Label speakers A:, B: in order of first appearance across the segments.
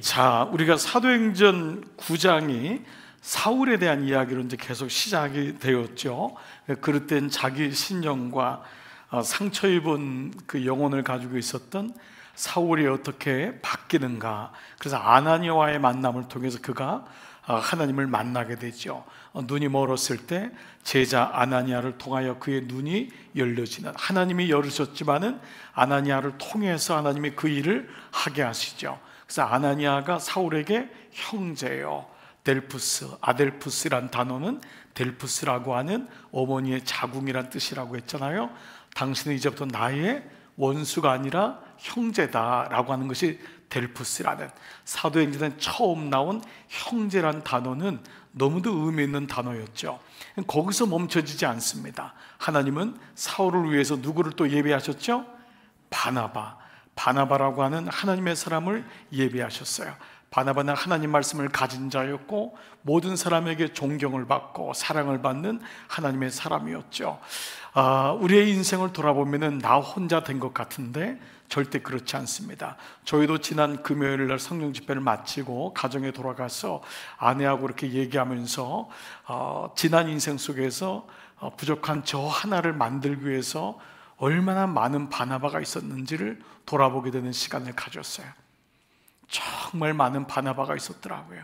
A: 자, 우리가 사도행전 9장이 사울에 대한 이야기로 이제 계속 시작이 되었죠. 그릇된 자기 신령과 상처 입은 그 영혼을 가지고 있었던 사울이 어떻게 바뀌는가. 그래서 아나니아와의 만남을 통해서 그가 하나님을 만나게 되죠. 눈이 멀었을 때 제자 아나니아를 통하여 그의 눈이 열려지는, 하나님이 열으셨지만은 아나니아를 통해서 하나님이 그 일을 하게 하시죠. 그래서 아나니아가 사울에게 형제요, 델푸스, 아델푸스란 단어는 델푸스라고 하는 어머니의 자궁이란 뜻이라고 했잖아요. 당신은 이제부터 나의 원수가 아니라 형제다라고 하는 것이 델푸스라는, 사도행전에 처음 나온 형제란 단어는 너무도 의미 있는 단어였죠. 거기서 멈춰지지 않습니다. 하나님은 사울을 위해서 누구를 또 예비하셨죠? 바나바라고 하는 하나님의 사람을 예비하셨어요. 바나바는 하나님 말씀을 가진 자였고 모든 사람에게 존경을 받고 사랑을 받는 하나님의 사람이었죠. 우리의 인생을 돌아보면 나 혼자 된 것 같은데 절대 그렇지 않습니다. 저희도 지난 금요일 날 성령 집회를 마치고 가정에 돌아가서 아내하고 이렇게 얘기하면서 지난 인생 속에서 부족한 저 하나를 만들기 위해서 얼마나 많은 바나바가 있었는지를 돌아보게 되는 시간을 가졌어요. 정말 많은 바나바가 있었더라고요.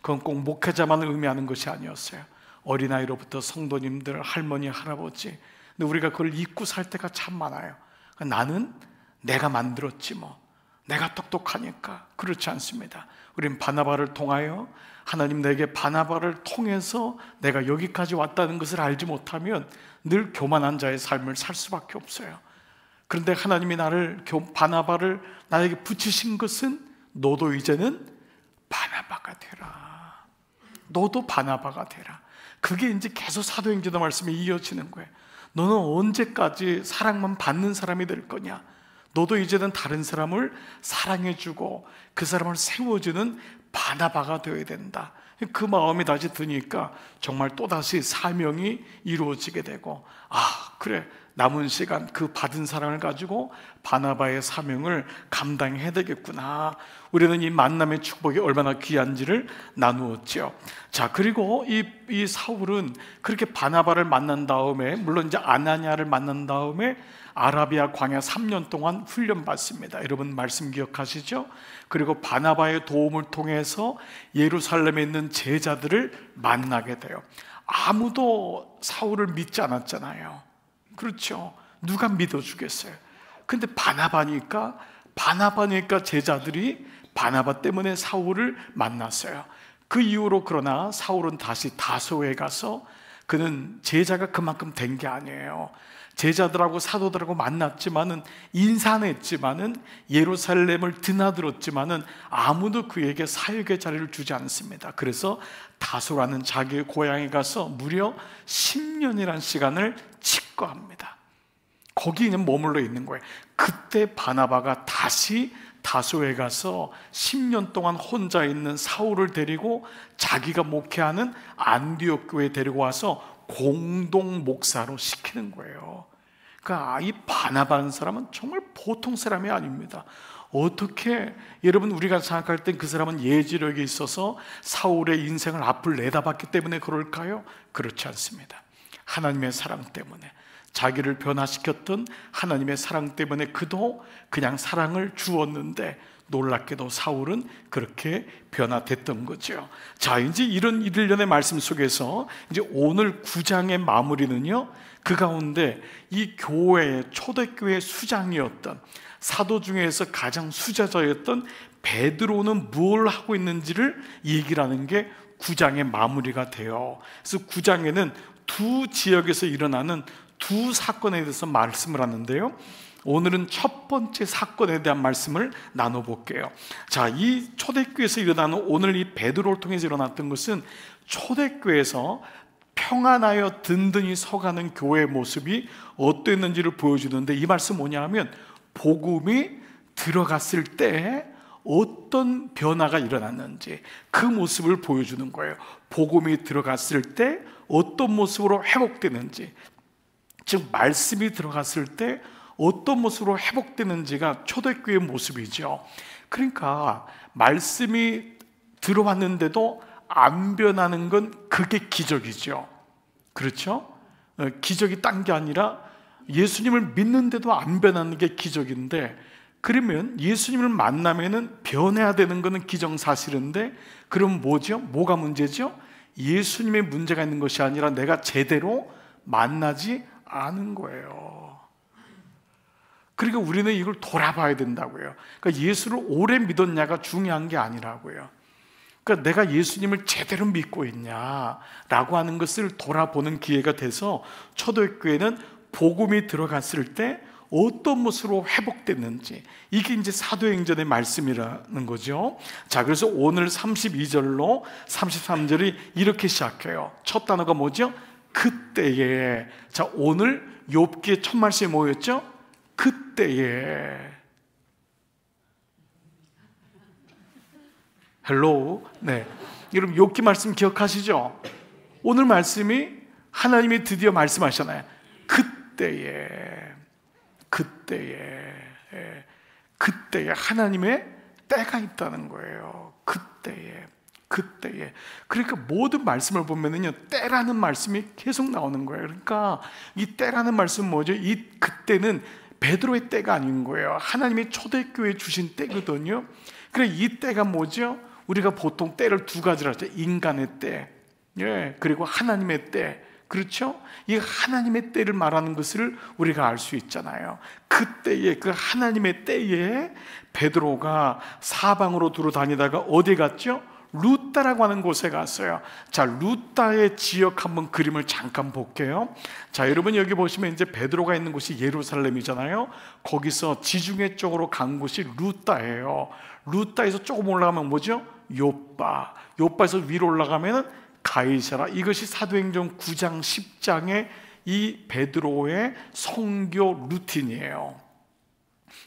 A: 그건 꼭 목회자만 의미하는 것이 아니었어요. 어린아이로부터 성도님들, 할머니, 할아버지. 근데 우리가 그걸 잊고 살 때가 참 많아요. 나는 내가 만들었지 뭐, 내가 똑똑하니까. 그렇지 않습니다. 우린 바나바를 통하여, 하나님 내게 바나바를 통해서 내가 여기까지 왔다는 것을 알지 못하면 늘 교만한 자의 삶을 살 수밖에 없어요. 그런데 하나님이 바나바를 나에게 붙이신 것은 너도 이제는 바나바가 되라. 너도 바나바가 되라. 그게 이제 계속 사도행전의 말씀이 이어지는 거예요. 너는 언제까지 사랑만 받는 사람이 될 거냐? 너도 이제는 다른 사람을 사랑해주고 그 사람을 세워주는 바나바가 되어야 된다. 그 마음이 다시 드니까 정말 또다시 사명이 이루어지게 되고, 그래, 남은 시간 그 받은 사랑을 가지고 바나바의 사명을 감당해야 되겠구나. 우리는 이 만남의 축복이 얼마나 귀한지를 나누었죠. 자, 그리고 이 사울은 그렇게 바나바를 만난 다음에, 물론 이제 아나니아를 만난 다음에 아라비아 광야 3년 동안 훈련받습니다. 여러분 말씀 기억하시죠? 그리고 바나바의 도움을 통해서 예루살렘에 있는 제자들을 만나게 돼요. 아무도 사울을 믿지 않았잖아요. 그렇죠. 누가 믿어주겠어요? 근데 바나바니까 제자들이 바나바 때문에 사울을 만났어요. 그 이후로 그러나 사울은 다시 다소에 가서, 그는 제자가 그만큼 된 게 아니에요. 제자들하고 사도들하고 만났지만은, 인사는 했지만은, 예루살렘을 드나들었지만은 아무도 그에게 사역의 자리를 주지 않습니다. 그래서 다소라는 자기의 고향에 가서 무려 10년이라는 시간을 치과합니다. 거기 그냥 머물러 있는 거예요. 그때 바나바가 다시 다소에 가서 10년 동안 혼자 있는 사울을 데리고 자기가 목회하는 안디옥 교회에 데리고 와서 공동 목사로 시키는 거예요. 그러니까 이 바나바는 사람은 정말 보통 사람이 아닙니다. 어떻게, 여러분 우리가 생각할 땐 그 사람은 예지력이 있어서 사울의 인생을 앞을 내다봤기 때문에 그럴까요? 그렇지 않습니다. 하나님의 사랑 때문에, 자기를 변화시켰던 하나님의 사랑 때문에 그도 그냥 사랑을 주었는데 놀랍게도 사울은 그렇게 변화됐던 거죠. 자, 이제 이런 일련의 말씀 속에서 이제 오늘 9장의 마무리는요, 그 가운데 이 교회의 초대교회 수장이었던, 사도 중에서 가장 수제자였던 베드로는 뭘 하고 있는지를 얘기를 하는 게 9장의 마무리가 돼요. 그래서 9장에는 두 지역에서 일어나는 두 사건에 대해서 말씀을 하는데요, 오늘은 첫 번째 사건에 대한 말씀을 나눠볼게요. 자, 이 초대교회에서 일어나는, 오늘 이 베드로를 통해서 일어났던 것은 초대교회에서 평안하여 든든히 서가는 교회의 모습이 어땠는지를 보여주는데, 이 말씀 뭐냐 하면 복음이 들어갔을 때 어떤 변화가 일어났는지 그 모습을 보여주는 거예요. 복음이 들어갔을 때 어떤 모습으로 회복되는지, 즉 말씀이 들어갔을 때 어떤 모습으로 회복되는지가 초대교회의 모습이죠. 그러니까 말씀이 들어왔는데도 안 변하는 건 그게 기적이죠. 그렇죠? 기적이 딴 게 아니라 예수님을 믿는데도 안 변하는 게 기적인데, 그러면 예수님을 만나면은 변해야 되는 거는 기정사실인데, 그럼 뭐죠? 뭐가 문제죠? 예수님의 문제가 있는 것이 아니라 내가 제대로 만나지 않은 거예요. 그러니까 우리는 이걸 돌아봐야 된다고요. 그러니까 예수를 오래 믿었냐가 중요한 게 아니라고요. 그러니까 내가 예수님을 제대로 믿고 있냐라고 하는 것을 돌아보는 기회가 돼서 초대교회는 복음이 들어갔을 때 어떤 모습으로 회복됐는지, 이게 이제 사도행전의 말씀이라는 거죠. 자, 그래서 오늘 32절로 33절이 이렇게 시작해요. 첫 단어가 뭐죠? 그때에. 자, 오늘 욥기의 첫 말씀이 뭐였죠? 그때에. 헬로우. 네, 여러분 욥기 말씀 기억하시죠? 오늘 말씀이 하나님이 드디어 말씀하셨잖아요. 그때에 하나님의 때가 있다는 거예요. 그때에. 그러니까 모든 말씀을 보면은요, 때라는 말씀이 계속 나오는 거예요. 그러니까 이 때라는 말씀은 뭐죠? 이 그때는 베드로의 때가 아닌 거예요. 하나님이 초대교회에 주신 때거든요. 그래, 이 때가 뭐죠? 우리가 보통 때를 두 가지로 하죠. 인간의 때, 그리고 하나님의 때. 그렇죠? 이 하나님의 때를 말하는 것을 우리가 알 수 있잖아요. 그때에, 그 하나님의 때에 베드로가 사방으로 두루 다니다가 어디 갔죠? 루따라고 하는 곳에 갔어요. 자, 루따의 지역 한번 그림을 잠깐 볼게요. 자, 여러분 여기 보시면 이제 베드로가 있는 곳이 예루살렘이잖아요. 거기서 지중해 쪽으로 간 곳이 루따예요. 루따에서 조금 올라가면 뭐죠? 요빠. 요빠에서 위로 올라가면 가이사라. 이것이 사도행전 9장 10장의 이 베드로의 선교 루틴이에요.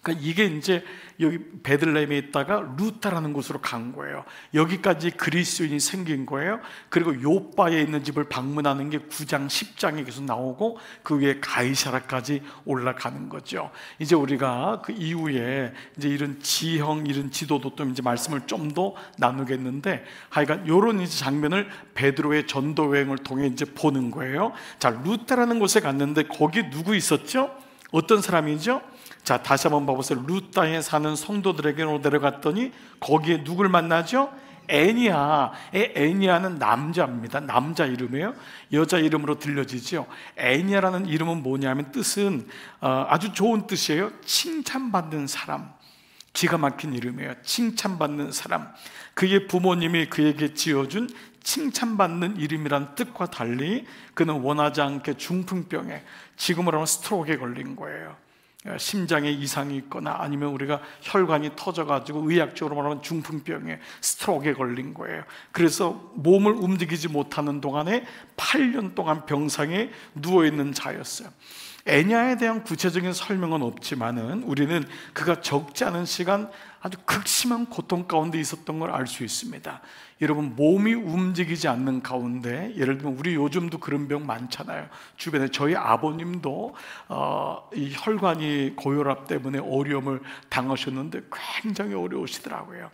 A: 그러니까 이게 이제 여기 베들레헴에 있다가 루타라는 곳으로 간 거예요. 여기까지 그리스도인이 생긴 거예요. 그리고 요바에 있는 집을 방문하는 게 9장 10장에 계속 나오고, 그 위에 가이사라까지 올라가는 거죠. 이제 우리가 그 이후에 이제 이런 지형, 이런 지도도 또 이제 말씀을 좀 더 나누겠는데, 하여간 이런 이제 장면을 베드로의 전도 여행을 통해 이제 보는 거예요. 자, 루타라는 곳에 갔는데 거기 누구 있었죠? 어떤 사람이죠? 자, 다시 한번 봐보세요. 루따에 사는 성도들에게로 내려갔더니 거기에 누굴 만나죠? 애니야. 애니야는 남자입니다. 남자 이름이에요. 여자 이름으로 들려지죠. 애니야라는 이름은 뭐냐면 뜻은 아주 좋은 뜻이에요. 칭찬받는 사람. 기가 막힌 이름이에요. 칭찬받는 사람. 그의 부모님이 그에게 지어준 칭찬받는 이름이란 뜻과 달리 그는 원하지 않게 중풍병에, 지금으로 하면 스트로크에 걸린 거예요. 심장에 이상이 있거나 아니면 우리가 혈관이 터져가지고 의학적으로 말하면 중풍병에, 스트로크에 걸린 거예요. 그래서 몸을 움직이지 못하는 동안에 8년 동안 병상에 누워있는 자였어요. 애냐에 대한 구체적인 설명은 없지만은 우리는 그가 적지 않은 시간 아주 극심한 고통 가운데 있었던 걸 알 수 있습니다. 여러분, 몸이 움직이지 않는 가운데, 예를 들면 우리 요즘도 그런 병 많잖아요. 주변에 저희 아버님도 이 혈관이 고혈압 때문에 어려움을 당하셨는데 굉장히 어려우시더라고요.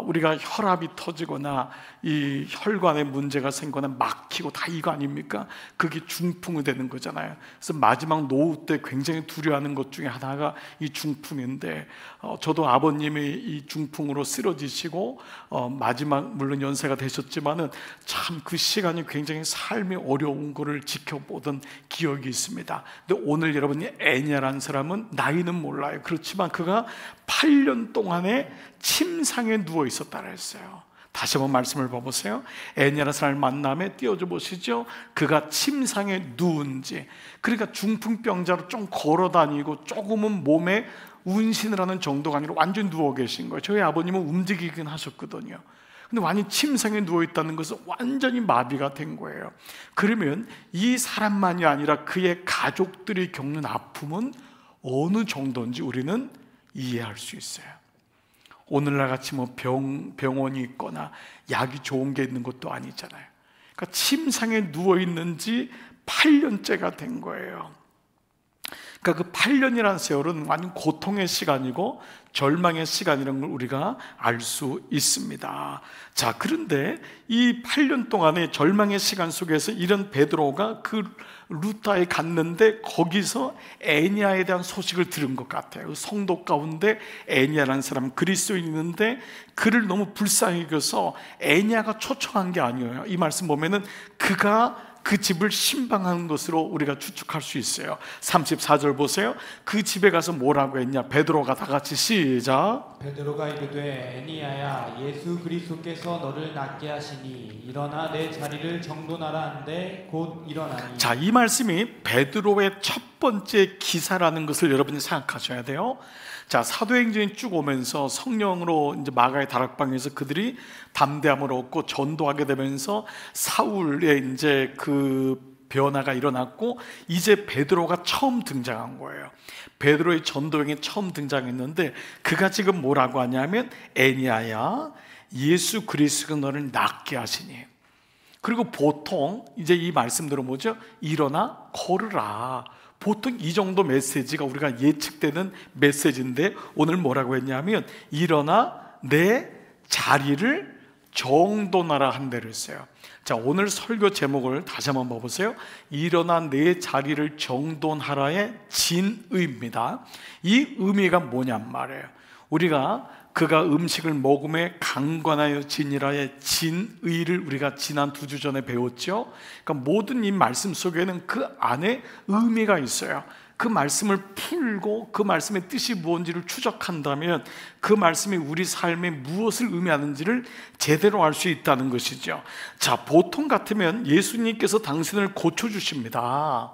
A: 우리가 혈압이 터지거나 이 혈관에 문제가 생거나 막히고 다 이거 아닙니까? 그게 중풍이 되는 거잖아요. 그래서 마지막 노후 때 굉장히 두려워하는 것 중에 하나가 이 중풍인데, 저도 아버님이 이 중풍으로 쓰러지시고 마지막 물론 연세가 되셨지만은 참 그 시간이 굉장히 삶이 어려운 거를 지켜보던 기억이 있습니다. 근데 오늘 여러분이 애냐라는 사람은 나이는 몰라요. 그렇지만 그가 8년 동안에 침상에 누워 있었다고 했어요. 다시 한번 말씀을 봐보세요. 애냐라는 사람을 만남에 띄워줘 보시죠. 그가 침상에 누운 지, 그러니까 중풍병자로 좀 걸어다니고 조금은 몸에 운신을 하는 정도가 아니라 완전히 누워 계신 거예요. 저희 아버님은 움직이긴 하셨거든요. 근데 완전히 침상에 누워있다는 것은 완전히 마비가 된 거예요. 그러면 이 사람만이 아니라 그의 가족들이 겪는 아픔은 어느 정도인지 우리는 이해할 수 있어요. 오늘날 같이 뭐 병원이 있거나 약이 좋은 게 있는 것도 아니잖아요. 그러니까 침상에 누워있는지 8년째가 된 거예요. 그러니까 그 8년이라는 세월은 완전 고통의 시간이고 절망의 시간이라는 걸 우리가 알 수 있습니다. 자, 그런데 이 8년 동안의 절망의 시간 속에서 이런 베드로가 그 루타에 갔는데 거기서 애니아에 대한 소식을 들은 것 같아요. 성도 가운데 애니아라는 사람 그리스도인이 있는데 그를 너무 불쌍히 여겨서 애니아가 초청한 게 아니에요. 이 말씀 보면은 그가 그 집을 신방한 것으로 우리가 추측할 수 있어요. 34절 보세요. 그 집에 가서 뭐라고 했냐? 베드로가 다 같이 시작.
B: 베드로가 이르되 애니야야 예수 그리스도께서 너를 낫게 하시니 일어나 내 자리를 정돈하라 한데 곧 일어나니.
A: 자, 이 말씀이 베드로의 첫 번째 기사라는 것을 여러분이 생각하셔야 돼요. 자, 사도행전이 쭉 오면서 성령으로 이제 마가의 다락방에서 그들이 담대함을 얻고 전도하게 되면서 사울의 이제 그 변화가 일어났고 이제 베드로가 처음 등장한 거예요. 베드로의 전도행에 처음 등장했는데 그가 지금 뭐라고 하냐면 애니야야 예수 그리스도가 너를 낫게 하시니. 그리고 보통 이제 이 말씀대로 뭐죠? 일어나 걸으라. 보통 이 정도 메시지가 우리가 예측되는 메시지인데 오늘 뭐라고 했냐면 일어나 내 자리를 정돈하라 한 대로 했어요. 자, 오늘 설교 제목을 다시 한번 봐보세요. 일어나 내 자리를 정돈하라의 진의입니다. 이 의미가 뭐냔 말이에요. 우리가 그가 음식을 먹음에 강권하여 지니라의 진의를 우리가 지난 2주 전에 배웠죠. 그러니까 모든 이 말씀 속에는 그 안에 의미가 있어요. 그 말씀을 풀고 그 말씀의 뜻이 무엇인지를 추적한다면 그 말씀이 우리 삶에 무엇을 의미하는지를 제대로 알 수 있다는 것이죠. 자, 보통 같으면 예수님께서 당신을 고쳐주십니다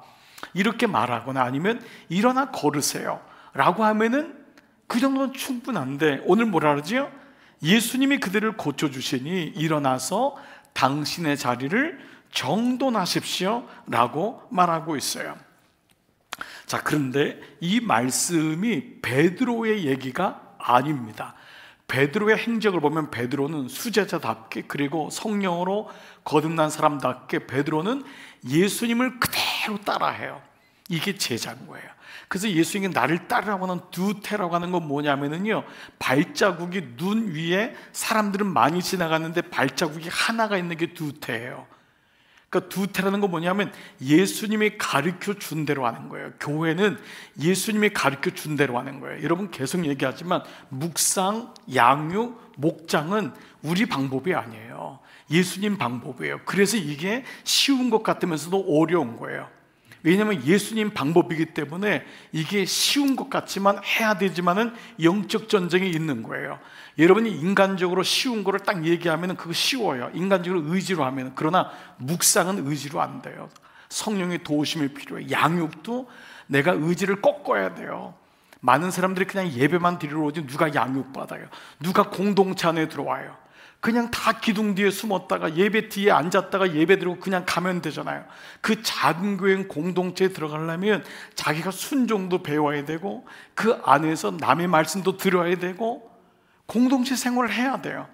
A: 이렇게 말하거나 아니면 일어나 걸으세요 라고 하면은 그 정도는 충분한데 오늘 뭐라 그러지요? 예수님이 그들을 고쳐주시니 일어나서 당신의 자리를 정돈하십시오 라고 말하고 있어요. 자, 그런데 이 말씀이 베드로의 얘기가 아닙니다. 베드로의 행적을 보면 베드로는 수제자답게 그리고 성령으로 거듭난 사람답게 베드로는 예수님을 그대로 따라해요. 이게 제자인 거예요. 그래서 예수님이 나를 따르라고 하는 두테라고 하는 건 뭐냐면요, 발자국이 눈 위에 사람들은 많이 지나가는데 발자국이 하나가 있는 게 두테예요. 그러니까 두테라는 건 뭐냐면 예수님이 가르쳐 준 대로 하는 거예요. 교회는 예수님이 가르쳐 준 대로 하는 거예요. 여러분 계속 얘기하지만 묵상, 양육, 목장은 우리 방법이 아니에요. 예수님 방법이에요. 그래서 이게 쉬운 것 같으면서도 어려운 거예요. 왜냐하면 예수님 방법이기 때문에 이게 쉬운 것 같지만 해야 되지만은 영적 전쟁이 있는 거예요. 여러분이 인간적으로 쉬운 거를 딱 얘기하면 그거 쉬워요. 인간적으로 의지로 하면. 그러나 묵상은 의지로 안 돼요. 성령의 도우심이 필요해요. 양육도 내가 의지를 꺾어야 돼요. 많은 사람들이 그냥 예배만 드리러 오지 누가 양육받아요? 누가 공동체 안에 들어와요? 그냥 다 기둥 뒤에 숨었다가 예배 뒤에 앉았다가 예배 드리고 그냥 가면 되잖아요. 그 작은 교회 공동체에 들어가려면 자기가 순종도 배워야 되고 그 안에서 남의 말씀도 들어야 되고 공동체 생활을 해야 돼요.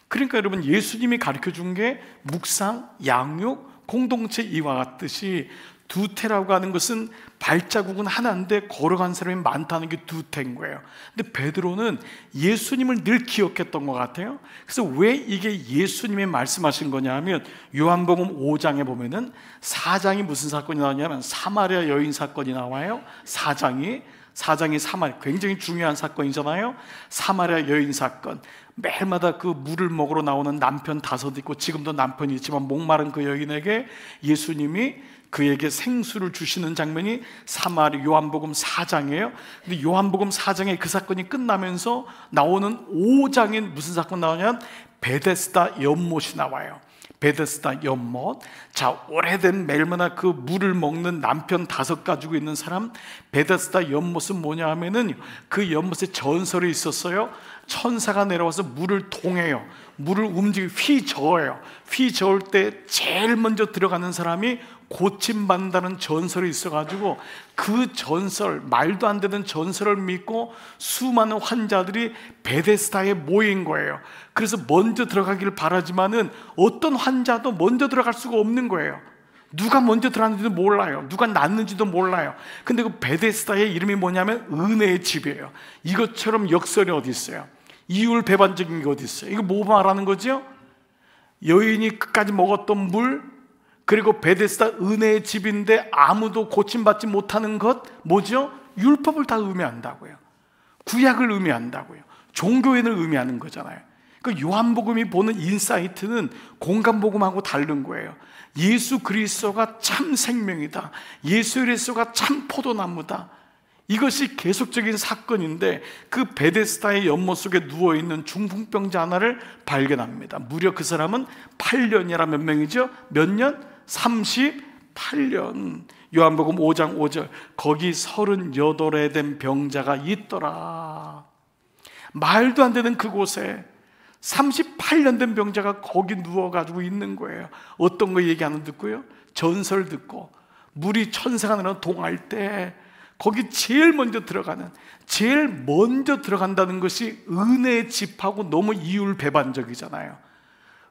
A: 그러니까 여러분 예수님이 가르쳐준 게 묵상, 양육, 공동체 이와 같듯이 두테라고 하는 것은 발자국은 하나인데 걸어간 사람이 많다는 게 두테인 거예요. 근데 베드로는 예수님을 늘 기억했던 것 같아요. 그래서 왜 이게 예수님이 말씀하신 거냐 하면 요한복음 5장에 보면은 4장이 무슨 사건이 나오냐면 사마리아 여인 사건이 나와요. 4장이 사마리아 굉장히 중요한 사건이잖아요. 사마리아 여인 사건. 매일마다 그 물을 먹으러 나오는 남편 5 있고 지금도 남편이 있지만 목마른 그 여인에게 예수님이 그에게 생수를 주시는 장면이 요한복음 4장이에요. 근데 요한복음 4장에 그 사건이 끝나면서 나오는 5장에 무슨 사건 나오냐면 베데스다 연못이 나와요. 베데스다 연못. 자, 오래된 매일마다 그 물을 먹는 남편 5 가지고 있는 사람. 베데스다 연못은 뭐냐 하면은 그 연못에 전설이 있었어요. 천사가 내려와서 물을 통해요. 물을 휘저어요. 휘저을 때 제일 먼저 들어가는 사람이 고침받는다는 전설이 있어가지고 그 전설, 말도 안 되는 전설을 믿고 수많은 환자들이 베데스다에 모인 거예요. 그래서 먼저 들어가기를 바라지만은 어떤 환자도 먼저 들어갈 수가 없는 거예요. 누가 먼저 들어갔는지도 몰라요. 누가 낳는지도 몰라요. 근데 그 베데스다의 이름이 뭐냐면 은혜의 집이에요. 이것처럼 역설이 어디 있어요? 이율배반적인 게 어디 있어요? 이거 뭐 말하는 거죠? 여인이 끝까지 먹었던 물, 그리고 베데스다 은혜의 집인데 아무도 고침받지 못하는 것 뭐죠? 율법을 다 의미한다고요. 구약을 의미한다고요. 종교인을 의미하는 거잖아요. 그 요한복음이 보는 인사이트는 공간복음하고 다른 거예요. 예수 그리스도가 참 생명이다. 예수 그리스도가 참 포도나무다. 이것이 계속적인 사건인데 그 베데스다의 연못 속에 누워있는 중풍병자 하나를 발견합니다. 무려 그 사람은 8년이라 몇 명이죠? 몇 년? 38년. 요한복음 5장 5절 거기 38에 된 병자가 있더라. 말도 안 되는 그곳에 38년 된 병자가 거기 누워가지고 있는 거예요. 어떤 거 얘기하는 듣고요? 전설 듣고 물이 천사가 내려 동할 때 거기 제일 먼저 들어간다는 것이 은혜의 집하고 너무 이율배반적이잖아요.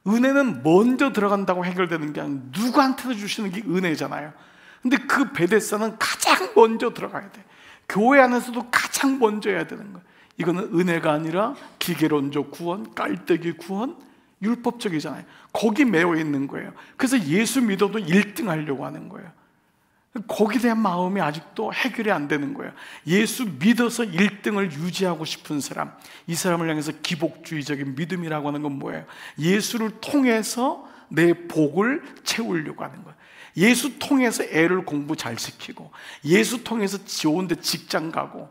A: 은혜는 먼저 들어간다고 해결되는 게 아니라 누구한테도 주시는 게 은혜잖아요. 근데 그 베데스다는 가장 먼저 들어가야 돼. 교회 안에서도 가장 먼저 해야 되는 거예요. 이거는 은혜가 아니라 기계론적 구원, 깔때기 구원, 율법적이잖아요. 거기 매여 있는 거예요. 그래서 예수 믿어도 1등 하려고 하는 거예요. 거기에 대한 마음이 아직도 해결이 안 되는 거예요. 예수 믿어서 1등을 유지하고 싶은 사람, 이 사람을 향해서 기복주의적인 믿음이라고 하는 건 뭐예요? 예수를 통해서 내 복을 채우려고 하는 거예요. 예수 통해서 애를 공부 잘 시키고, 예수 통해서 좋은 데 직장 가고,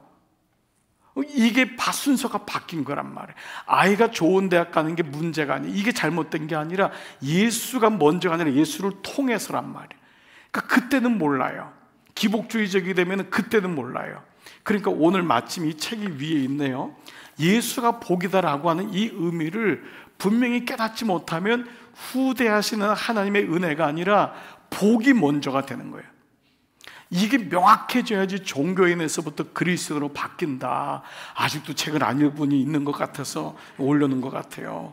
A: 이게 순서가 바뀐 거란 말이에요. 아이가 좋은 대학 가는 게 문제가 아니에요. 이게 잘못된 게 아니라 예수가 먼저가 아니라 예수를 통해서란 말이에요. 그러니까 그때는 몰라요. 기복주의적이 되면 그때는 몰라요. 그러니까 오늘 마침 이 책이 위에 있네요. 예수가 복이다라고 하는 이 의미를 분명히 깨닫지 못하면 후대하시는 하나님의 은혜가 아니라 복이 먼저가 되는 거예요. 이게 명확해져야지 종교인에서부터 그리스도로 바뀐다. 아직도 책을 안 읽은 분이 있는 것 같아서 올려놓은 것 같아요.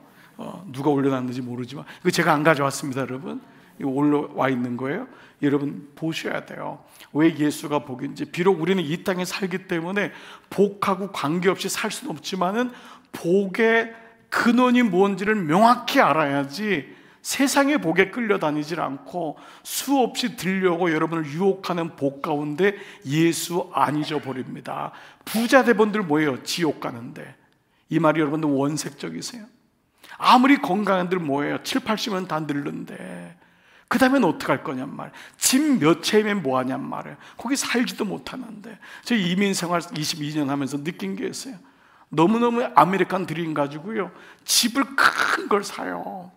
A: 누가 올려놨는지 모르지만 이거 제가 안 가져왔습니다. 여러분, 이거 올라와 있는 거예요. 여러분 보셔야 돼요. 왜 예수가 복인지. 비록 우리는 이 땅에 살기 때문에 복하고 관계없이 살 수는 없지만은 복의 근원이 뭔지를 명확히 알아야지 세상의 복에 끌려다니질 않고 수없이 들려오고 여러분을 유혹하는 복 가운데 예수 안 잊어버립니다. 부자 대본들 뭐예요? 지옥 가는데. 이 말이 여러분들 원색적이세요? 아무리 건강한들 뭐예요? 7, 80은 다 늙는데 그 다음엔 어떡할 거냔 말이에요. 집 몇 채면 뭐하냔 말이에요. 거기 살지도 못하는데. 저 이민생활 22년 하면서 느낀 게 있어요. 너무너무 아메리칸 드림 가지고요 집을 큰 걸 사요.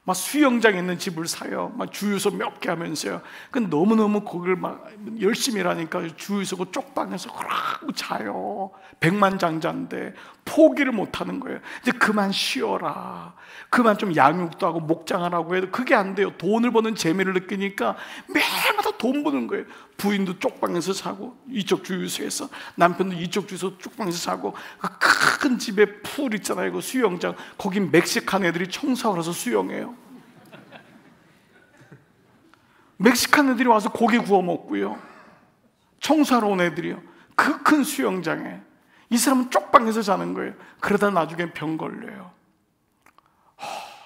A: 막 수영장 있는 집을 사요. 막 주유소 몇 개 하면서요. 그 너무너무 거기를 막 열심히 일하니까 주유소 그 쪽방에서 그러고 자요. 백만장자인데 포기를 못 하는 거예요. 이제 그만 쉬어라. 그만 좀 양육도 하고 목장하라고 해도 그게 안 돼요. 돈을 버는 재미를 느끼니까 매일마다 돈 버는 거예요. 부인도 쪽방에서 자고 이쪽 주유소에서, 남편도 이쪽 주유소 쪽방에서 자고, 그 큰 집에 풀 있잖아요. 그 수영장, 거기 멕시칸 애들이 청소하러 와서 수영해요. 멕시칸 애들이 와서 고기 구워 먹고요, 청소하러 온 애들이요. 그 큰 수영장에 이 사람은 쪽방에서 자는 거예요. 그러다 나중에 병 걸려요.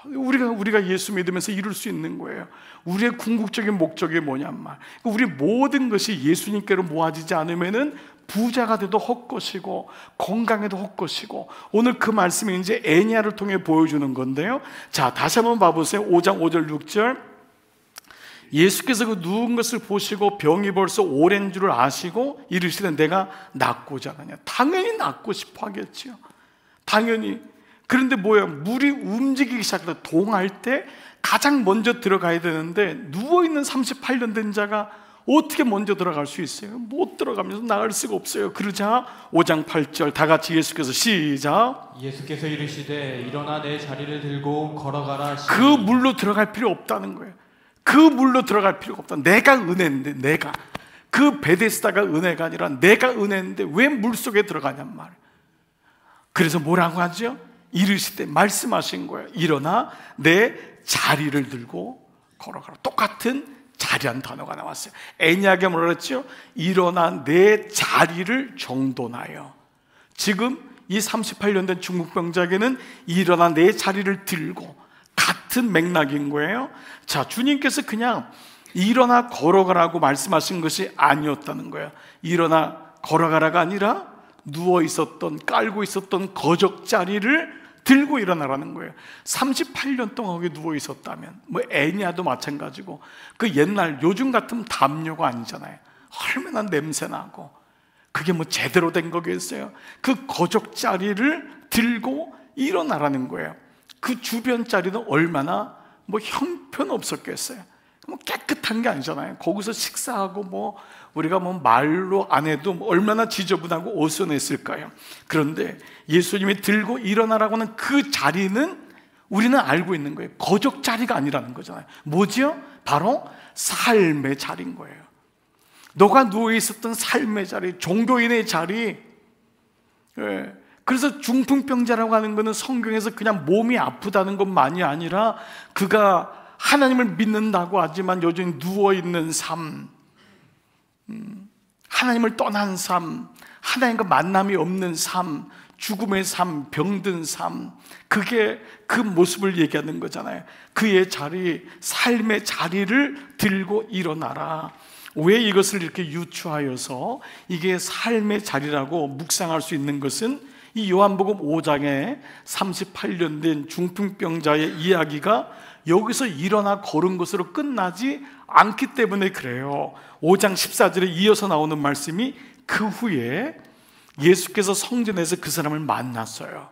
A: 우리가 예수 믿으면서 이룰 수 있는 거예요. 우리의 궁극적인 목적이 뭐냔 말. 우리 모든 것이 예수님께로 모아지지 않으면은 부자가 돼도 헛것이고 건강해도 헛것이고, 오늘 그 말씀이 이제 애니야를 통해 보여주는 건데요. 자, 다시 한번 봐보세요. 5장 5절 6절. 예수께서 그 누운 것을 보시고 병이 벌써 오랜 줄을 아시고 이르시되 내가 낫고자 하느냐. 당연히 낫고 싶어 하겠지요. 당연히. 그런데 뭐예요? 물이 움직이기 시작해서 동할 때 가장 먼저 들어가야 되는데 누워있는 38년 된 자가 어떻게 먼저 들어갈 수 있어요? 못 들어가면서 나갈 수가 없어요. 그러자 5장 8절 다 같이 예수께서 시작.
B: 예수께서 이르시되 일어나 내 자리를 들고 걸어가라 하시니.
A: 그 물로 들어갈 필요 없다는 거예요. 그 물로 들어갈 필요가 없다. 내가 은혜인데, 내가 그 베데스다가 은혜가 아니라 내가 은혜인데 왜 물속에 들어가냔 말이에요. 그래서 뭐라고 하죠? 이르시되 말씀하신 거예요. 일어나 내 자리를 들고 걸어가라. 똑같은 자리한 단어가 나왔어요. 애니하게 뭐라 그랬죠? 일어나 내 자리를 정돈하여. 지금 이 38년 된 중풍병자에게는 일어나 내 자리를 들고, 같은 맥락인 거예요. 자, 주님께서 그냥 일어나 걸어가라고 말씀하신 것이 아니었다는 거예요. 일어나 걸어가라가 아니라 누워 있었던, 깔고 있었던 거적자리를 들고 일어나라는 거예요. 38년 동안 거기 누워 있었다면, 뭐 애니아도 마찬가지고, 그 옛날 요즘 같으면 담요가 아니잖아요. 얼마나 냄새나고, 그게 뭐 제대로 된 거겠어요? 그 거적자리를 들고 일어나라는 거예요. 그 주변 자리는 얼마나 뭐 형편없었겠어요. 뭐 깨끗한 게 아니잖아요. 거기서 식사하고 뭐 우리가 뭐 말로 안 해도 얼마나 지저분하고 어수선했을까요? 그런데 예수님이 들고 일어나라고 하는 그 자리는 우리는 알고 있는 거예요. 거적 자리가 아니라는 거잖아요. 뭐지요? 바로 삶의 자리인 거예요. 너가 누워 있었던 삶의 자리, 종교인의 자리. 그래서 중풍병자라고 하는 것은 성경에서 그냥 몸이 아프다는 것만이 아니라 그가 하나님을 믿는다고 하지만 여전히 누워있는 삶, 하나님을 떠난 삶, 하나님과 만남이 없는 삶, 죽음의 삶, 병든 삶, 그게 그 모습을 얘기하는 거잖아요. 그의 자리, 삶의 자리를 들고 일어나라. 왜 이것을 이렇게 유추하여서 이게 삶의 자리라고 묵상할 수 있는 것은 이 요한복음 5장에 38년 된 중풍병자의 이야기가 여기서 일어나 걸은 것으로 끝나지 않기 때문에 그래요. 5장 14절에 이어서 나오는 말씀이 그 후에 예수께서 성전에서 그 사람을 만났어요.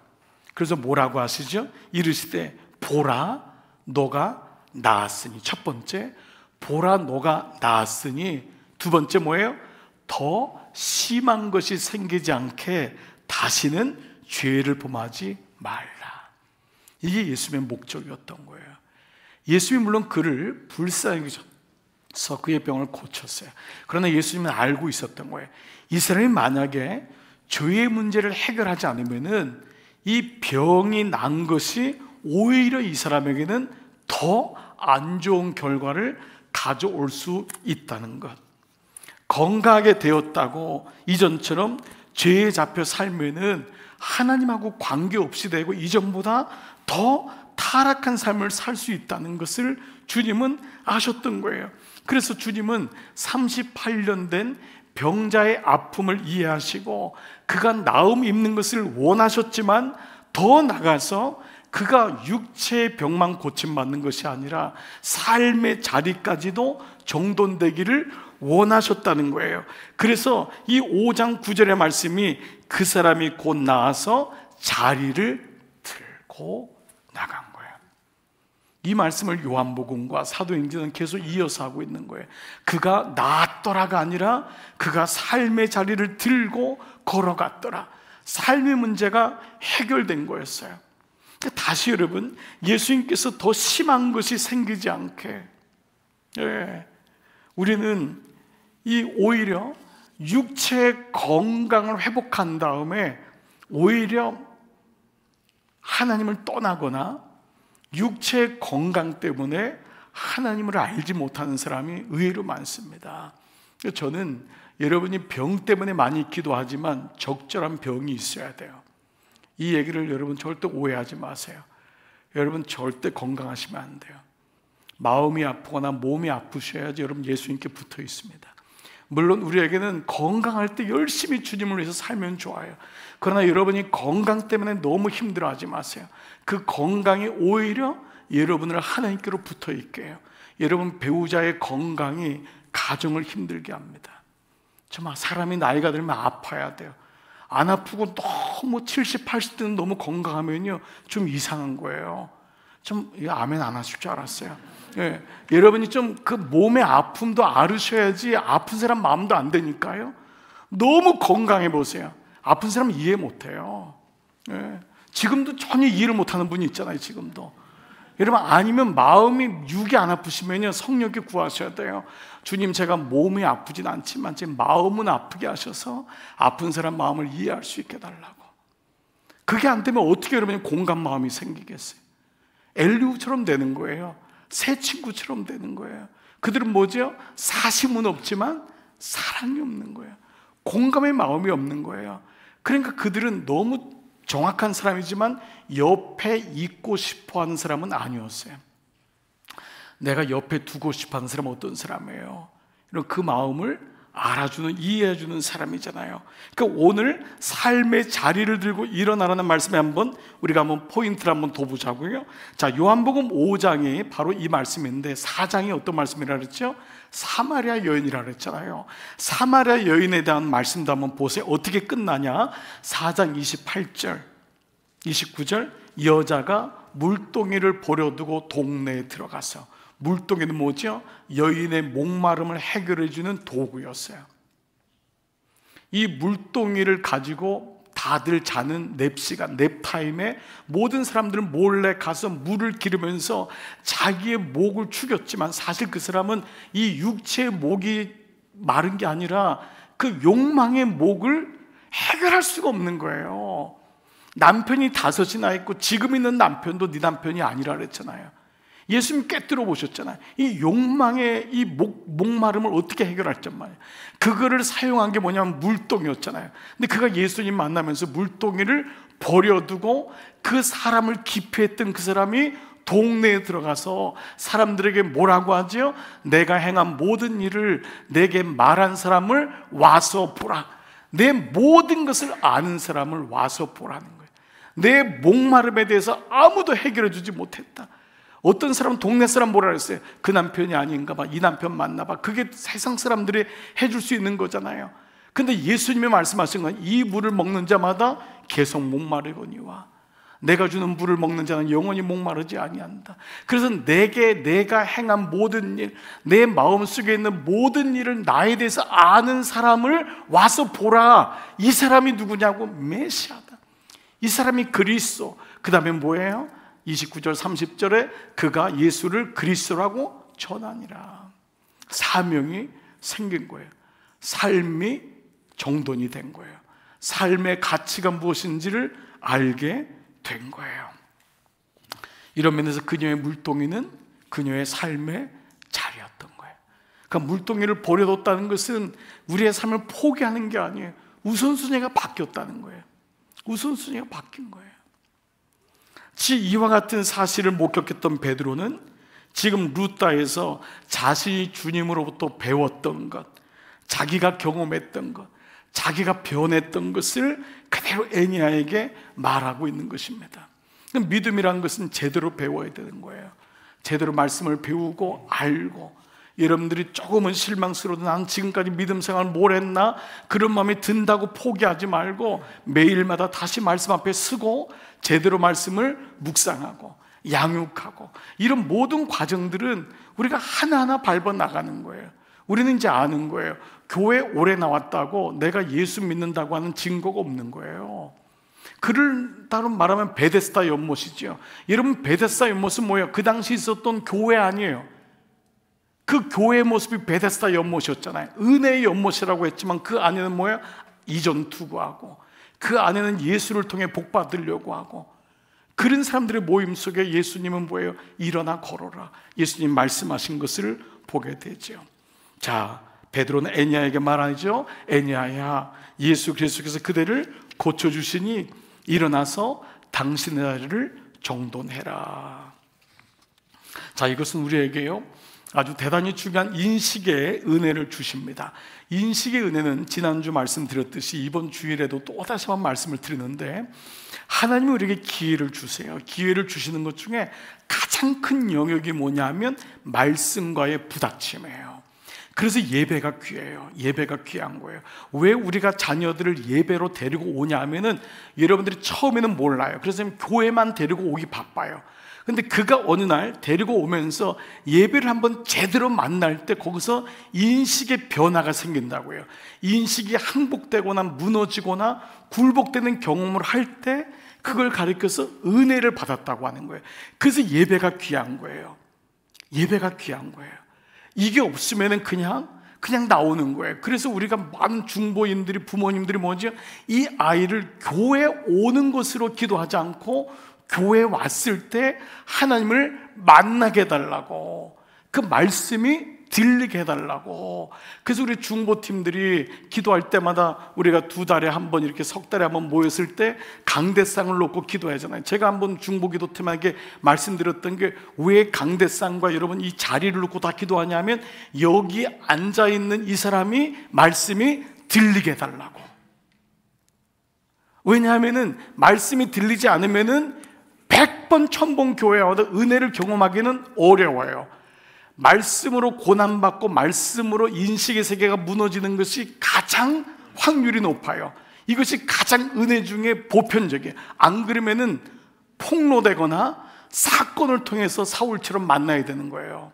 A: 그래서 뭐라고 하시죠? 이르시되 보라 너가 나았으니. 첫 번째, 보라 너가 나았으니. 두 번째 뭐예요? 더 심한 것이 생기지 않게 다시는 죄를 범하지 말라. 이게 예수님의 목적이었던 거예요. 예수님이 물론 그를 불쌍히 여겨서 그의 병을 고쳤어요. 그러나 예수님은 알고 있었던 거예요. 이 사람이 만약에 죄의 문제를 해결하지 않으면은 이 병이 난 것이 오히려 이 사람에게는 더 안 좋은 결과를 가져올 수 있다는 것. 건강하게 되었다고 이전처럼 죄에 잡혀 살면은 하나님하고 관계없이 되고 이전보다 더 타락한 삶을 살 수 있다는 것을 주님은 아셨던 거예요. 그래서 주님은 38년 된 병자의 아픔을 이해하시고 그가 나음 입는 것을 원하셨지만 더 나가서 그가 육체의 병만 고침받는 것이 아니라 삶의 자리까지도 정돈되기를 원하셨다는 거예요. 그래서 이 5장 9절의 말씀이 그 사람이 곧 나아서 자리를 들고 나간 거예요. 이 말씀을 요한복음과 사도행전은 계속 이어서 하고 있는 거예요. 그가 나았더라가 아니라 그가 삶의 자리를 들고 걸어갔더라. 삶의 문제가 해결된 거였어요. 다시 여러분, 예수님께서 더 심한 것이 생기지 않게, 우리는 이 오히려 육체의 건강을 회복한 다음에 오히려 하나님을 떠나거나 육체의 건강 때문에 하나님을 알지 못하는 사람이 의외로 많습니다. 저는 여러분이 병 때문에 많이 기도하지만 적절한 병이 있어야 돼요. 이 얘기를 여러분 절대 오해하지 마세요. 여러분 절대 건강하시면 안 돼요. 마음이 아프거나 몸이 아프셔야지 여러분 예수님께 붙어 있습니다. 물론 우리에게는 건강할 때 열심히 주님을 위해서 살면 좋아요. 그러나 여러분이 건강 때문에 너무 힘들어하지 마세요. 그 건강이 오히려 여러분을 하나님께로 붙어 있게 해요. 여러분 배우자의 건강이 가정을 힘들게 합니다. 정말 사람이 나이가 들면 아파야 돼요. 안 아프고 너무 70, 80대는 너무 건강하면요 좀 이상한 거예요. 좀 아멘 안 하실 줄 알았어요. 여러분이 좀 그 몸의 아픔도 알으셔야지 아픈 사람 마음도 안 되니까요. 너무 건강해 보세요. 아픈 사람 이해 못해요. 지금도 전혀 이해를 못하는 분이 있잖아요. 지금도 여러분 아니면 마음이 육이 안 아프시면요 성령께 구하셔야 돼요. 주님 제가 몸이 아프진 않지만 제 마음은 아프게 하셔서 아픈 사람 마음을 이해할 수 있게 달라고. 그게 안 되면 어떻게 여러분이 공감 마음이 생기겠어요? 엘리후처럼 되는 거예요. 새 친구처럼 되는 거예요. 그들은 뭐죠? 사심은 없지만 사랑이 없는 거예요. 공감의 마음이 없는 거예요. 그러니까 그들은 너무 정확한 사람이지만 옆에 있고 싶어 하는 사람은 아니었어요. 내가 옆에 두고 싶어 하는 사람은 어떤 사람이에요? 그 마음을 알아주는, 이해해주는 사람이잖아요. 그러니까 오늘 삶의 자리를 들고 일어나라는 말씀에 우리가 한번 포인트를 한번 더 보자고요. 자, 요한복음 5장이 바로 이 말씀인데 4장이 어떤 말씀이라 그랬죠? 사마리아 여인이라 그랬잖아요. 사마리아 여인에 대한 말씀도 한번 보세요. 어떻게 끝나냐? 4장 28절 29절 여자가 물동이를 버려두고 동네에 들어가서, 물동이는 뭐죠? 여인의 목마름을 해결해 주는 도구였어요. 이 물동이를 가지고 다들 자는 냅시간, 냅타임에 모든 사람들은 몰래 가서 물을 기르면서 자기의 목을 축였지만 사실 그 사람은 이 육체의 목이 마른 게 아니라 그 욕망의 목을 해결할 수가 없는 거예요. 남편이 5이나 있고 지금 있는 남편도 네 남편이 아니라 그랬잖아요. 예수님 꿰뚫어 보셨잖아요. 이 욕망의 이 목마름을 어떻게 해결할지 말이에요. 그거를 사용한 게 뭐냐면 물동이었잖아요. 근데 그가 예수님 만나면서 물동이를 버려두고 그 사람을 기피했던 그 사람이 동네에 들어가서 사람들에게 뭐라고 하죠? 내가 행한 모든 일을 내게 말한 사람을 와서 보라. 내 모든 것을 아는 사람을 와서 보라는 거예요. 내 목마름에 대해서 아무도 해결해 주지 못했다. 어떤 사람은 동네 사람 뭐라 그랬어요? 그 남편이 아닌가 봐, 이 남편 맞나 봐. 그게 세상 사람들이 해줄 수 있는 거잖아요. 근데 예수님이 말씀하신 건 이 물을 먹는 자마다 계속 목마르거니와 내가 주는 물을 먹는 자는 영원히 목마르지 아니한다. 그래서 내가 행한 모든 일, 내 마음속에 있는 모든 일을 나에 대해서 아는 사람을 와서 보라. 이 사람이 누구냐고? 메시아다. 이 사람이 그리스도. 그 다음에 뭐예요? 29절 30절에 그가 예수를 그리스도라고 전하니라. 사명이 생긴 거예요. 삶이 정돈이 된 거예요. 삶의 가치가 무엇인지를 알게 된 거예요. 이런 면에서 그녀의 물동이는 그녀의 삶의 자리였던 거예요. 그러니까 물동이를 버려뒀다는 것은 우리의 삶을 포기하는 게 아니에요. 우선순위가 바뀌었다는 거예요. 우선순위가 바뀐 거예요. 이와 같은 사실을 목격했던 베드로는 지금 루다에서 자신이 주님으로부터 배웠던 것, 자기가 경험했던 것, 자기가 변했던 것을 그대로 애니야에게 말하고 있는 것입니다. 믿음이란 것은 제대로 배워야 되는 거예요. 제대로 말씀을 배우고 알고, 여러분들이 조금은 실망스러워도 난 지금까지 믿음 생활 뭘 했나? 그런 마음이 든다고 포기하지 말고 매일마다 다시 말씀 앞에 서고 제대로 말씀을 묵상하고 양육하고, 이런 모든 과정들은 우리가 하나하나 밟아 나가는 거예요. 우리는 이제 아는 거예요. 교회 오래 나왔다고 내가 예수 믿는다고 하는 증거가 없는 거예요. 그를 따로 말하면 베데스다 연못이죠. 여러분, 베데스다 연못은 뭐예요? 그 당시 있었던 교회 아니에요. 그 교회의 모습이 베데스다 연못이었잖아요. 은혜의 연못이라고 했지만 그 안에는 뭐예요? 이전 투구하고, 그 안에는 예수를 통해 복 받으려고 하고, 그런 사람들의 모임 속에 예수님은 뭐예요? 일어나 걸어라. 예수님 말씀하신 것을 보게 되죠. 자, 베드로는 애니야에게 말하죠. 애니야야, 예수 그리스도께서 그대를 고쳐주시니 일어나서 당신의 자리를 정돈해라. 자, 이것은 우리에게요 아주 대단히 중요한 인식의 은혜를 주십니다. 인식의 은혜는 지난주 말씀드렸듯이 이번 주일에도 또다시 한번 말씀을 드리는데, 하나님이 우리에게 기회를 주세요. 기회를 주시는 것 중에 가장 큰 영역이 뭐냐면 말씀과의 부닥침이에요. 그래서 예배가 귀해요. 예배가 귀한 거예요. 왜 우리가 자녀들을 예배로 데리고 오냐 하면은, 여러분들이 처음에는 몰라요. 그래서 교회만 데리고 오기 바빠요. 근데 그가 어느 날 데리고 오면서 예배를 한번 제대로 만날 때 거기서 인식의 변화가 생긴다고요. 인식이 항복되거나 무너지거나 굴복되는 경험을 할 때 그걸 가리켜서 은혜를 받았다고 하는 거예요. 그래서 예배가 귀한 거예요. 예배가 귀한 거예요. 이게 없으면 그냥 나오는 거예요. 그래서 우리가 많은 중보인들이, 부모님들이 뭐죠? 이 아이를 교회에 오는 것으로 기도하지 않고 교회에 왔을 때 하나님을 만나게 해달라고, 그 말씀이 들리게 해달라고. 그래서 우리 중보팀들이 기도할 때마다 우리가 2달에 한 번, 이렇게 석 달에 한 번 모였을 때 강대상을 놓고 기도하잖아요. 제가 한번 중보기도팀에게 말씀드렸던 게, 왜 강대상과 여러분 이 자리를 놓고 다 기도하냐면, 여기 앉아있는 이 사람이 말씀이 들리게 해달라고. 왜냐하면은 말씀이 들리지 않으면은 100번 1000번 교회 와도 은혜를 경험하기는 어려워요. 말씀으로 고난받고 말씀으로 인식의 세계가 무너지는 것이 가장 확률이 높아요. 이것이 가장 은혜 중에 보편적이에요. 안 그러면은 폭로되거나 사건을 통해서 사울처럼 만나야 되는 거예요.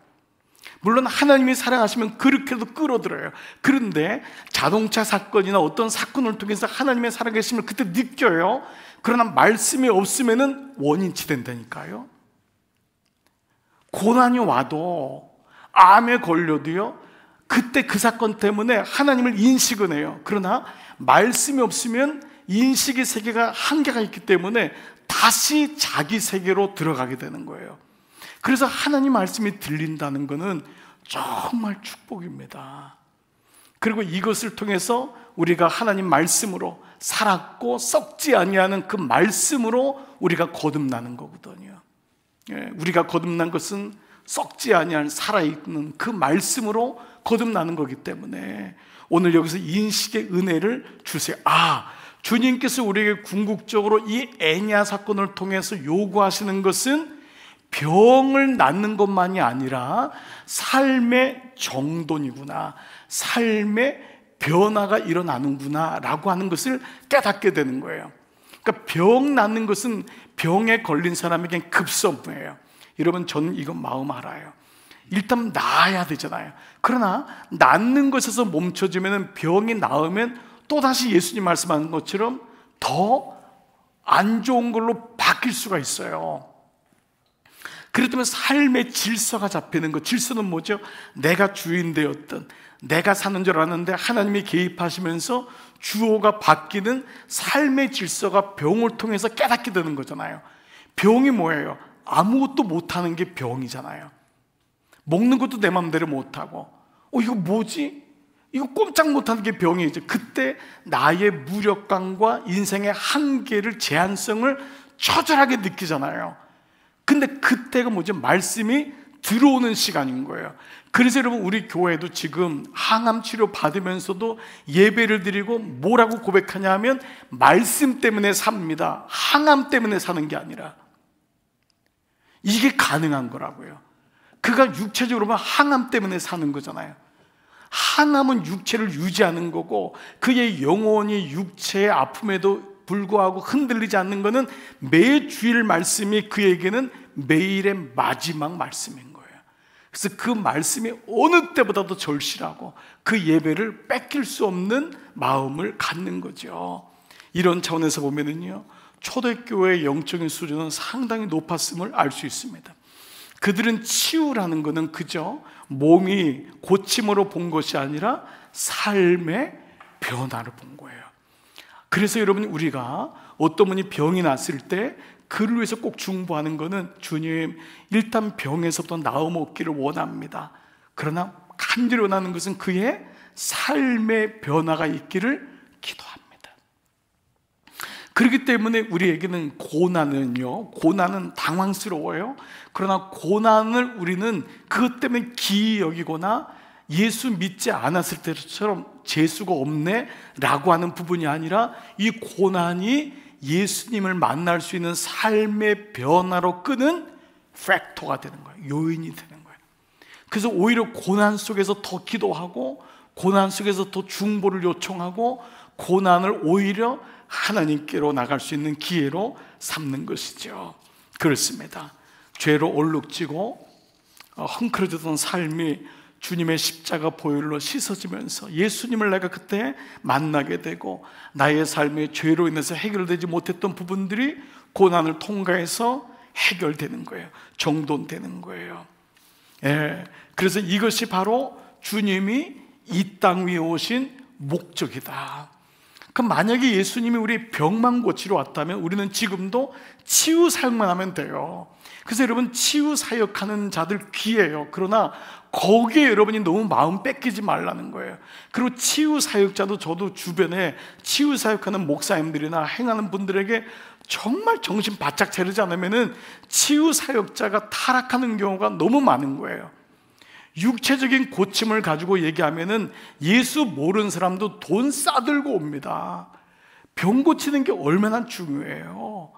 A: 물론 하나님이 사랑하시면 그렇게도 끌어들여요. 그런데 자동차 사건이나 어떤 사건을 통해서 하나님의 살아계심을 그때 느껴요. 그러나 말씀이 없으면은 원인치 된다니까요. 고난이 와도, 암에 걸려도요, 그때 그 사건 때문에 하나님을 인식은 해요. 그러나 말씀이 없으면 인식의 세계가 한계가 있기 때문에 다시 자기 세계로 들어가게 되는 거예요. 그래서 하나님 말씀이 들린다는 것은 정말 축복입니다. 그리고 이것을 통해서 우리가 하나님 말씀으로 살았고 썩지 아니하는 그 말씀으로 우리가 거듭나는 거거든요. 우리가 거듭난 것은 썩지 아니한 살아있는 그 말씀으로 거듭나는 거기 때문에 오늘 여기서 인식의 은혜를 주세요. 주님께서 우리에게 궁극적으로 이 애냐 사건을 통해서 요구하시는 것은 병을 낫는 것만이 아니라 삶의 정돈이구나, 삶의 변화가 일어나는구나 라고 하는 것을 깨닫게 되는 거예요. 그러니까 병 낫는 것은 병에 걸린 사람에겐 급선무예요. 여러분, 저는 이거 마음 알아요. 일단 나아야 되잖아요. 그러나 낫는 것에서 멈춰지면, 병이 나으면 또다시 예수님 말씀하는 것처럼 더 안 좋은 걸로 바뀔 수가 있어요. 그렇다면 삶의 질서가 잡히는 것, 질서는 뭐죠? 내가 주인 되었던, 내가 사는 줄 알았는데 하나님이 개입하시면서 주어가 바뀌는 삶의 질서가 병을 통해서 깨닫게 되는 거잖아요. 병이 뭐예요? 아무것도 못하는 게 병이잖아요. 먹는 것도 내 마음대로 못하고, 이거 뭐지? 이거 꼼짝 못하는 게 병이죠. 그때 나의 무력감과 인생의 한계를, 제한성을 처절하게 느끼잖아요. 근데 그때가 뭐죠? 말씀이 들어오는 시간인 거예요. 그래서 여러분, 우리 교회도 지금 항암 치료 받으면서도 예배를 드리고 뭐라고 고백하냐 하면, 말씀 때문에 삽니다. 항암 때문에 사는 게 아니라. 이게 가능한 거라고요. 그가 육체적으로 보면 항암 때문에 사는 거잖아요. 항암은 육체를 유지하는 거고, 그의 영혼이 육체의 아픔에도 불구하고 흔들리지 않는 것은 매주일 말씀이 그에게는 매일의 마지막 말씀인 거예요. 그래서 그 말씀이 어느 때보다도 절실하고 그 예배를 뺏길 수 없는 마음을 갖는 거죠. 이런 차원에서 보면은요, 초대교회의 영적인 수준은 상당히 높았음을 알 수 있습니다. 그들은 치유라는 것은 그저 몸이 고침으로 본 것이 아니라 삶의 변화를 본 거예요. 그래서 여러분, 우리가 어떤 분이 병이 났을 때 그를 위해서 꼭 중보하는 것은, 주님, 일단 병에서부터 나음 얻기를 원합니다. 그러나 간절히 원하는 것은 그의 삶의 변화가 있기를 기도합니다. 그렇기 때문에 우리에게는 고난은 당황스러워요. 그러나 고난을 우리는 그것 때문에 기이 여기거나 예수 믿지 않았을 때처럼 재수가 없네 라고 하는 부분이 아니라, 이 고난이 예수님을 만날 수 있는 삶의 변화로 끄는 팩터가 되는 거예요. 요인이 되는 거예요. 그래서 오히려 고난 속에서 더 기도하고, 고난 속에서 더 중보를 요청하고, 고난을 오히려 하나님께로 나갈 수 있는 기회로 삼는 것이죠. 그렇습니다. 죄로 얼룩지고 헝클어지던 삶이 주님의 십자가 보혈로 씻어지면서 예수님을 내가 그때 만나게 되고, 나의 삶의 죄로 인해서 해결되지 못했던 부분들이 고난을 통과해서 해결되는 거예요. 정돈되는 거예요. 그래서 이것이 바로 주님이 이 땅 위에 오신 목적이다. 그럼 만약에 예수님이 우리 병만 고치러 왔다면 우리는 지금도 치유 사역만 하면 돼요. 그래서 여러분, 치유 사역하는 자들 귀해요. 그러나 거기에 여러분이 너무 마음 뺏기지 말라는 거예요. 그리고 치유 사역자도, 저도 주변에 치유 사역하는 목사님들이나 행하는 분들에게 정말 정신 바짝 차리지 않으면은 치유 사역자가 타락하는 경우가 너무 많은 거예요. 육체적인 고침을 가지고 얘기하면은 예수 모르는 사람도 돈 싸들고 옵니다. 병 고치는 게 얼마나 중요해요.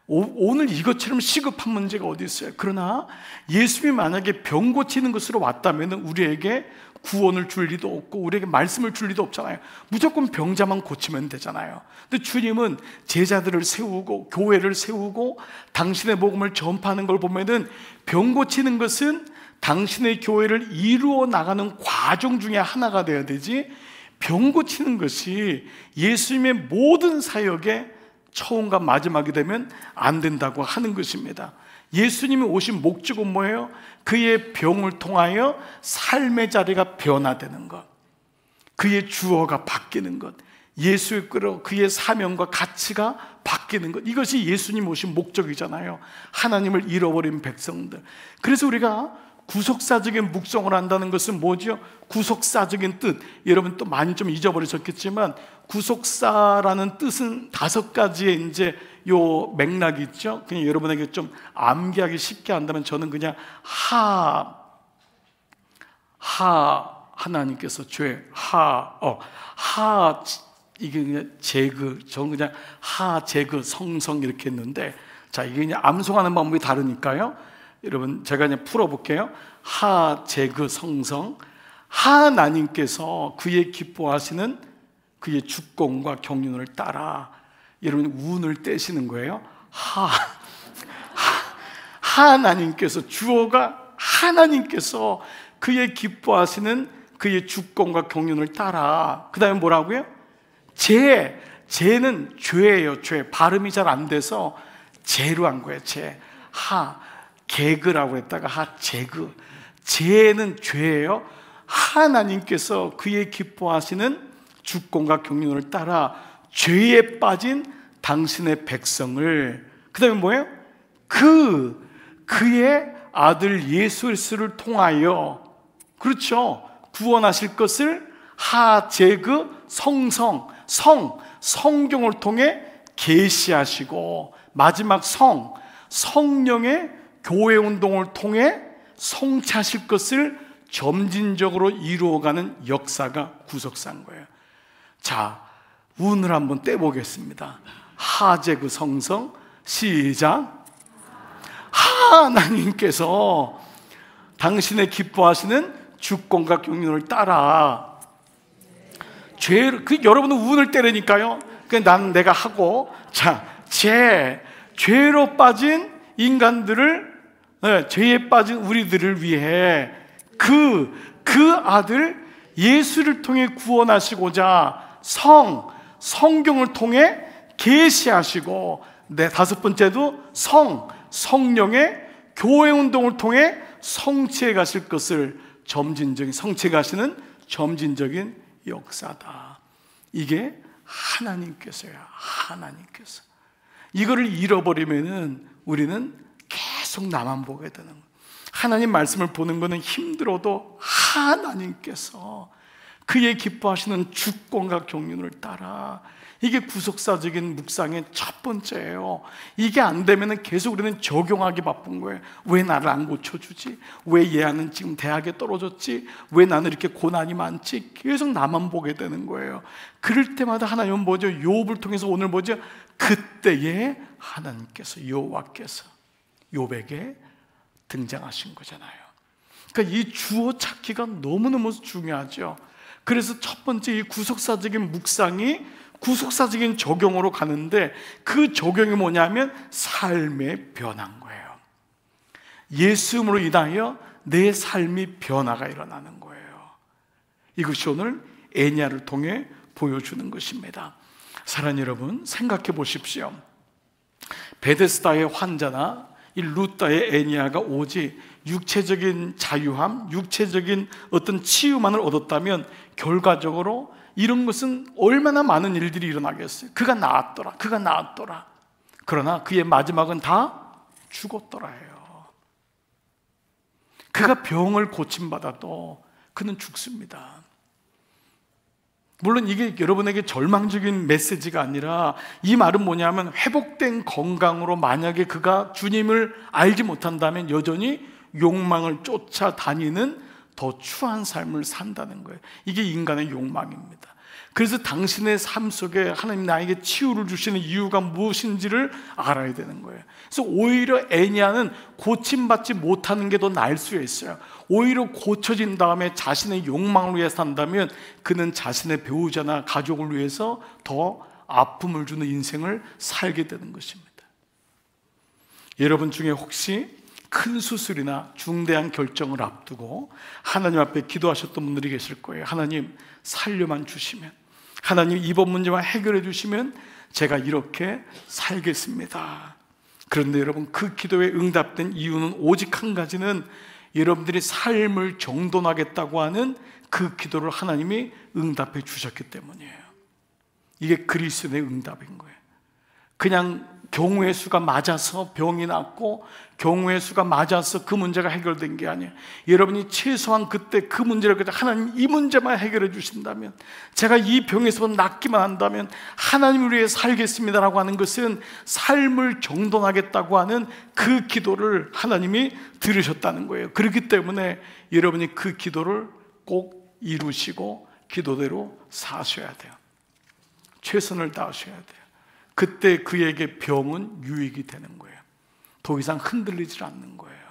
A: 오늘 이것처럼 시급한 문제가 어디 있어요? 그러나 예수님이 만약에 병 고치는 것으로 왔다면 우리에게 구원을 줄 리도 없고 우리에게 말씀을 줄 리도 없잖아요. 무조건 병자만 고치면 되잖아요. 근데 주님은 제자들을 세우고 교회를 세우고 당신의 복음을 전파하는 걸 보면은 병 고치는 것은 당신의 교회를 이루어 나가는 과정 중에 하나가 되어야 되지, 병 고치는 것이 예수님의 모든 사역의 처음과 마지막이 되면 안 된다고 하는 것입니다. 예수님이 오신 목적은 뭐예요? 그의 병을 통하여 삶의 자리가 변화되는 것, 그의 주어가 바뀌는 것, 예수의 끄러 그의 사명과 가치가 바뀌는 것, 이것이 예수님 오신 목적이잖아요. 하나님을 잃어버린 백성들. 그래서 우리가 구속사적인 묵성을 한다는 것은 뭐죠? 구속사적인 뜻, 여러분 또 많이 좀 잊어버리셨겠지만 구속사라는 뜻은 5가지의 이제 요 맥락이 있죠. 그냥 여러분에게 좀 암기하기 쉽게 한다면 저는 그냥 하나님께서 이게 그냥 저는 그냥 성성 이렇게 했는데, 자, 이게 그냥 암송하는 방법이 다르니까요. 여러분 제가 그냥 풀어볼게요. 성성, 하나님께서 그의 기뻐하시는 그의 주권과 경륜을 따라, 여러분 운을 떼시는 거예요. 하나님께서, 주어가 하나님께서 그의 기뻐하시는 그의 주권과 경륜을 따라. 그 다음에 뭐라고요? 죄는 죄예요. 죄, 발음이 잘 안 돼서 죄로 한 거예요. 개그라고 했다가 죄는 죄예요. 하나님께서 그의 기뻐하시는 주권과 경륜을 따라 죄에 빠진 당신의 백성을, 그 다음에 뭐예요? 그의 아들 예수 그리스도를 통하여, 그렇죠, 구원하실 것을 성경을 통해 계시하시고, 마지막 성령의 교회 운동을 통해 성취하실 것을 점진적으로 이루어가는 역사가 구속사인 거예요. 자, 운을 한번 떼보겠습니다. 성성, 시작. 하나님께서 당신의 기뻐하시는 주권과 경륜을 따라 여러분은 운을 떼려니까요. 내가 하고, 자, 죄로 빠진 인간들을, 죄에 빠진 우리들을 위해 그 아들 예수를 통해 구원하시고자 성경을 통해 계시하시고, 5번째도 성령의 교회 운동을 통해 성취해 가실 것을 성취해 가시는 점진적인 역사다. 이게 하나님께서야. 하나님께서 이거를 잃어버리면은 우리는 계속 나만 보게 되는 거예요. 하나님 말씀을 보는 것은 힘들어도 하나님께서 그의 기뻐하시는 주권과 경륜을 따라, 이게 구속사적인 묵상의 첫 번째예요. 이게 안 되면 계속 우리는 적용하기 바쁜 거예요. 왜 나를 안 고쳐주지? 왜 얘는 지금 대학에 떨어졌지? 왜 나는 이렇게 고난이 많지? 계속 나만 보게 되는 거예요. 그럴 때마다 하나님은 뭐죠? 욥을 통해서 오늘 뭐죠? 그때에 하나님께서, 여호와께서 욥에게 등장하신 거잖아요. 그러니까 이 주어 찾기가 너무너무 중요하죠. 그래서 첫 번째 이 구속사적인 묵상이 구속사적인 적용으로 가는데, 그 적용이 뭐냐면 삶의 변화인 거예요. 예수님으로 인하여 내 삶이 변화가 일어나는 거예요. 이것이 오늘 에니야를 통해 보여주는 것입니다. 사랑하는 여러분, 생각해 보십시오. 베데스다의 환자나 이 루다의 에니야가 오직 육체적인 자유함, 육체적인 어떤 치유만을 얻었다면 결과적으로 이런 것은 얼마나 많은 일들이 일어나겠어요. 그가 나았더라. 그러나 그의 마지막은 다 죽었더라예요. 그가 병을 고침받아도 그는 죽습니다. 물론 이게 여러분에게 절망적인 메시지가 아니라, 이 말은 뭐냐면 회복된 건강으로 만약에 그가 주님을 알지 못한다면 여전히 욕망을 쫓아다니는 더 추한 삶을 산다는 거예요. 이게 인간의 욕망입니다. 그래서 당신의 삶 속에 하나님 나에게 치유를 주시는 이유가 무엇인지를 알아야 되는 거예요. 그래서 오히려 애니아는 고침받지 못하는 게 더 나을 수 있어요. 오히려 고쳐진 다음에 자신의 욕망을 위해 산다면 그는 자신의 배우자나 가족을 위해서 더 아픔을 주는 인생을 살게 되는 것입니다. 여러분 중에 혹시 큰 수술이나 중대한 결정을 앞두고 하나님 앞에 기도하셨던 분들이 계실 거예요. 하나님, 살려만 주시면, 하나님 이번 문제만 해결해 주시면 제가 이렇게 살겠습니다. 그런데 여러분, 그 기도에 응답된 이유는 오직 한 가지는 여러분들이 삶을 정돈하겠다고 하는 그 기도를 하나님이 응답해 주셨기 때문이에요. 이게 그리스도의 응답인 거예요. 그냥 경우의 수가 맞아서 병이 낫고 경우의 수가 맞아서 그 문제가 해결된 게 아니에요. 여러분이 최소한 그때 그 문제를 하나님 이 문제만 해결해 주신다면, 제가 이 병에서 낫기만 한다면 하나님을 위해 살겠습니다라고 하는 것은 삶을 정돈하겠다고 하는 그 기도를 하나님이 들으셨다는 거예요. 그렇기 때문에 여러분이 그 기도를 꼭 이루시고 기도대로 사셔야 돼요. 최선을 다하셔야 돼요. 그때 그에게 병은 유익이 되는 거예요. 더 이상 흔들리질 않는 거예요.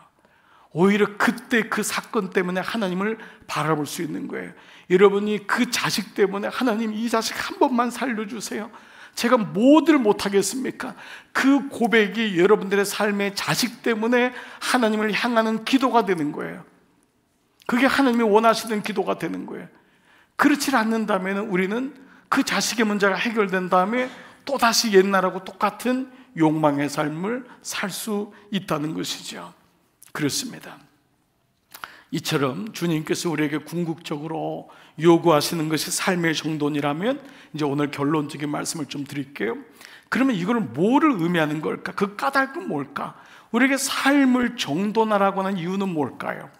A: 오히려 그때 그 사건 때문에 하나님을 바라볼 수 있는 거예요. 여러분이 그 자식 때문에 하나님 이 자식 한 번만 살려주세요, 제가 뭐들 못하겠습니까? 그 고백이 여러분들의 삶의 자식 때문에 하나님을 향하는 기도가 되는 거예요. 그게 하나님이 원하시는 기도가 되는 거예요. 그렇지 않는다면 우리는 그 자식의 문제가 해결된 다음에 또다시 옛날하고 똑같은 욕망의 삶을 살 수 있다는 것이죠. 그렇습니다. 이처럼 주님께서 우리에게 궁극적으로 요구하시는 것이 삶의 정돈이라면, 이제 오늘 결론적인 말씀을 좀 드릴게요. 그러면 이걸 뭐를 의미하는 걸까? 그 까닭은 뭘까? 우리에게 삶을 정돈하라고 하는 이유는 뭘까요?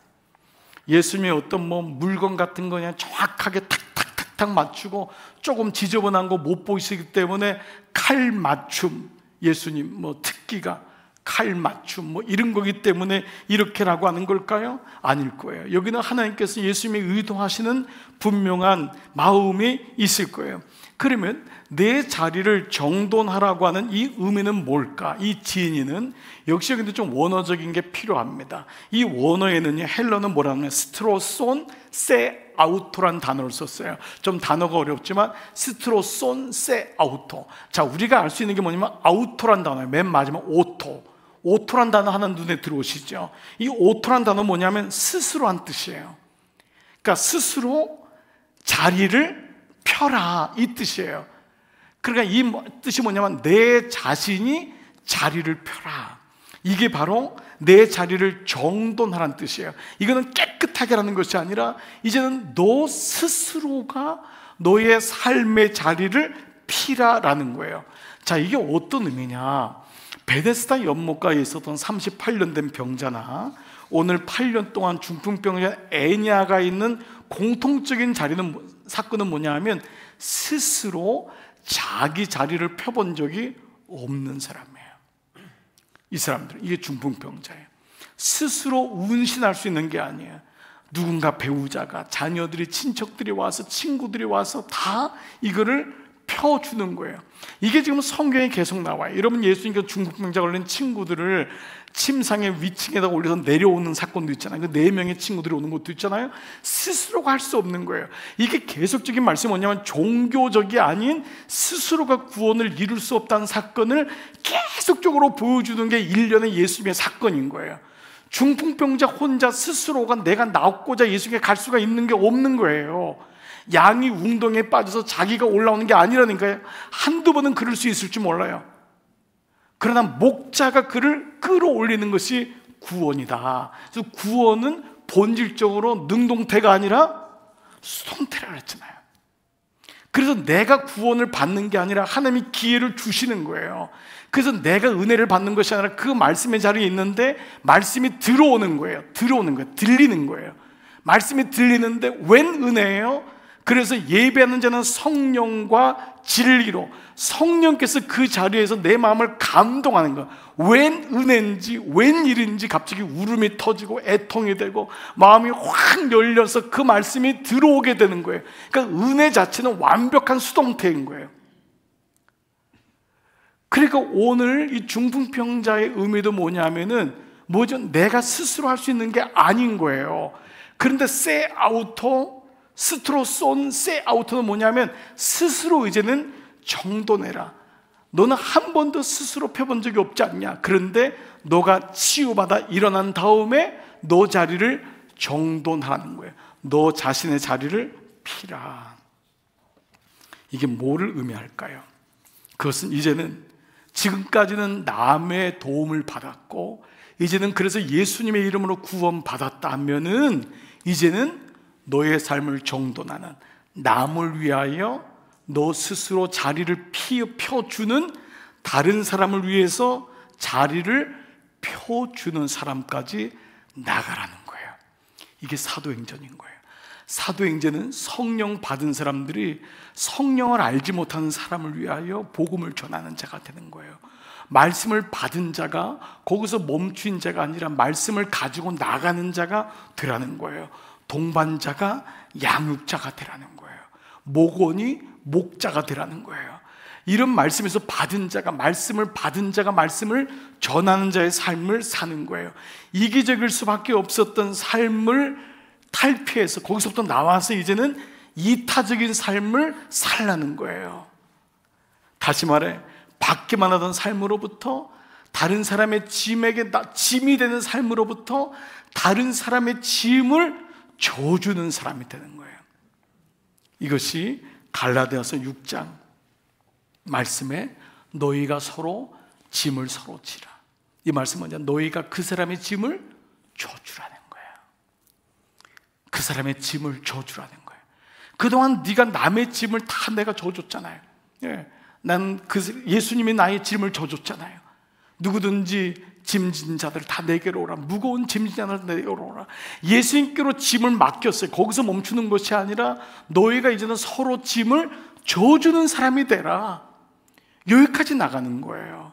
A: 예수님이 어떤 물건 같은 거 그냥 정확하게 탁 맞추고 조금 지저분한 거 못 보이시기 때문에 칼 맞춤, 예수님 특기가 칼 맞춤 이런 거기 때문에 이렇게라고 하는 걸까요? 아닐 거예요. 여기는 하나님께서 예수님이 의도하시는 분명한 마음이 있을 거예요. 그러면 내 자리를 정돈하라고 하는 이 의미는 뭘까? 이 진의는 역시 여기도 좀 원어적인 게 필요합니다. 이 원어에는요, 헬러는 뭐라면 스트로손 세 아우토란 단어를 썼어요. 좀 단어가 어렵지만 스트로손 세 아우토. 자, 우리가 알 수 있는 게 뭐냐면 아우토란 단어예요. 맨 마지막 오토. 오토란 단어 하나 눈에 들어오시죠? 이 오토란 단어 뭐냐면 스스로란 뜻이에요. 그러니까 스스로 자리를 펴라, 이 뜻이에요. 그러니까 이 뜻이 뭐냐면 내 자신이 자리를 펴라. 이게 바로 내 자리를 정돈하라는 뜻이에요. 이거는 깨끗하게 하는 것이 아니라 이제는 너 스스로가 너의 삶의 자리를 피라라는 거예요. 자, 이게 어떤 의미냐? 베데스다 연못가에 있었던 38년 된 병자나 오늘 8년 동안 중풍병자 애니아가 있는 공통적인 사건은 뭐냐 하면 스스로 자기 자리를 펴본 적이 없는 사람이에요. 이 사람들은, 이게 중풍병자예요. 스스로 운신할 수 있는 게 아니에요. 누군가 배우자가, 자녀들이, 친척들이 와서, 친구들이 와서 다 이거를 펴주는 거예요. 이게 지금 성경에 계속 나와요. 여러분, 예수님께서 중풍병자 걸린 친구들을 침상의 위층에다 올려서 내려오는 사건도 있잖아요. 그 4명의 친구들이 오는 것도 있잖아요. 스스로가 할 수 없는 거예요. 이게 계속적인 말씀이 뭐냐면 종교적이 아닌 스스로가 구원을 이룰 수 없다는 사건을 계속적으로 보여주는 게 일련의 예수님의 사건인 거예요. 중풍병자 혼자 스스로가 내가 나고자 예수님께 갈 수가 있는 게 없는 거예요. 양이 웅덩이에 빠져서 자기가 올라오는 게 아니라니까요. 한두 번은 그럴 수 있을지 몰라요. 그러나 목자가 그를 끌어올리는 것이 구원이다. 그래서 구원은 본질적으로 능동태가 아니라 수동태라 그랬잖아요. 그래서 내가 구원을 받는 게 아니라 하나님이 기회를 주시는 거예요. 그래서 내가 은혜를 받는 것이 아니라 그 말씀의 자리에 있는데 말씀이 들어오는 거예요. 들리는 거예요. 말씀이 들리는데 웬 은혜예요? 그래서 예배하는 자는 성령과 진리로, 성령께서 그 자리에서 내 마음을 감동하는 거야. 웬 은혜인지 웬 일인지 갑자기 울음이 터지고 애통이 되고 마음이 확 열려서 그 말씀이 들어오게 되는 거예요. 그러니까 은혜 자체는 완벽한 수동태인 거예요. 그러니까 오늘 이 중풍병자의 의미도 뭐냐면은 뭐죠? 내가 스스로 할 수 있는 게 아닌 거예요. 그런데 세 아우토, 스트로손 세 아우토는 뭐냐면 스스로 이제는 정돈해라. 너는 한 번도 스스로 펴본 적이 없지 않냐? 그런데 너가 치유받아 일어난 다음에 너 자리를 정돈하는 거예요. 너 자신의 자리를 피라. 이게 뭐를 의미할까요? 그것은 이제는 지금까지는 남의 도움을 받았고 이제는 그래서 예수님의 이름으로 구원받았다 하면은 이제는 너의 삶을 정돈하는, 남을 위하여 너 스스로 자리를 펴주는, 다른 사람을 위해서 자리를 펴주는 사람까지 나가라는 거예요. 이게 사도행전인 거예요. 사도행전은 성령 받은 사람들이 성령을 알지 못하는 사람을 위하여 복음을 전하는 자가 되는 거예요. 말씀을 받은 자가 거기서 멈춘 자가 아니라 말씀을 가지고 나가는 자가 되라는 거예요. 동반자가 양육자가 되라는 거예요. 목원이 목자가 되라는 거예요. 이런 말씀에서 받은 자가, 말씀을 받은 자가 말씀을 전하는 자의 삶을 사는 거예요. 이기적일 수밖에 없었던 삶을 탈피해서 거기서부터 나와서 이제는 이타적인 삶을 살라는 거예요. 다시 말해 받기만 하던 삶으로부터 다른 사람의 짐이 되는 삶으로부터 다른 사람의 짐을 져주는 사람이 되는 거예요. 이것이 갈라디아서 6장 말씀에 너희가 서로 짐을 서로 지라. 이 말씀은 뭐냐? 너희가 그 사람의 짐을 져주라는 거예요. 그 사람의 짐을 져주라는 거예요. 그동안 네가 남의 짐을 다 내가 져줬잖아요. 난 예수님이 나의 짐을 져줬잖아요. 누구든지 짐진 자들 다 내게로 오라. 무거운 짐진 자들 내게로 오라. 예수님께로 짐을 맡겼어요. 거기서 멈추는 것이 아니라 너희가 이제는 서로 짐을 져주는 사람이 되라. 여기까지 나가는 거예요.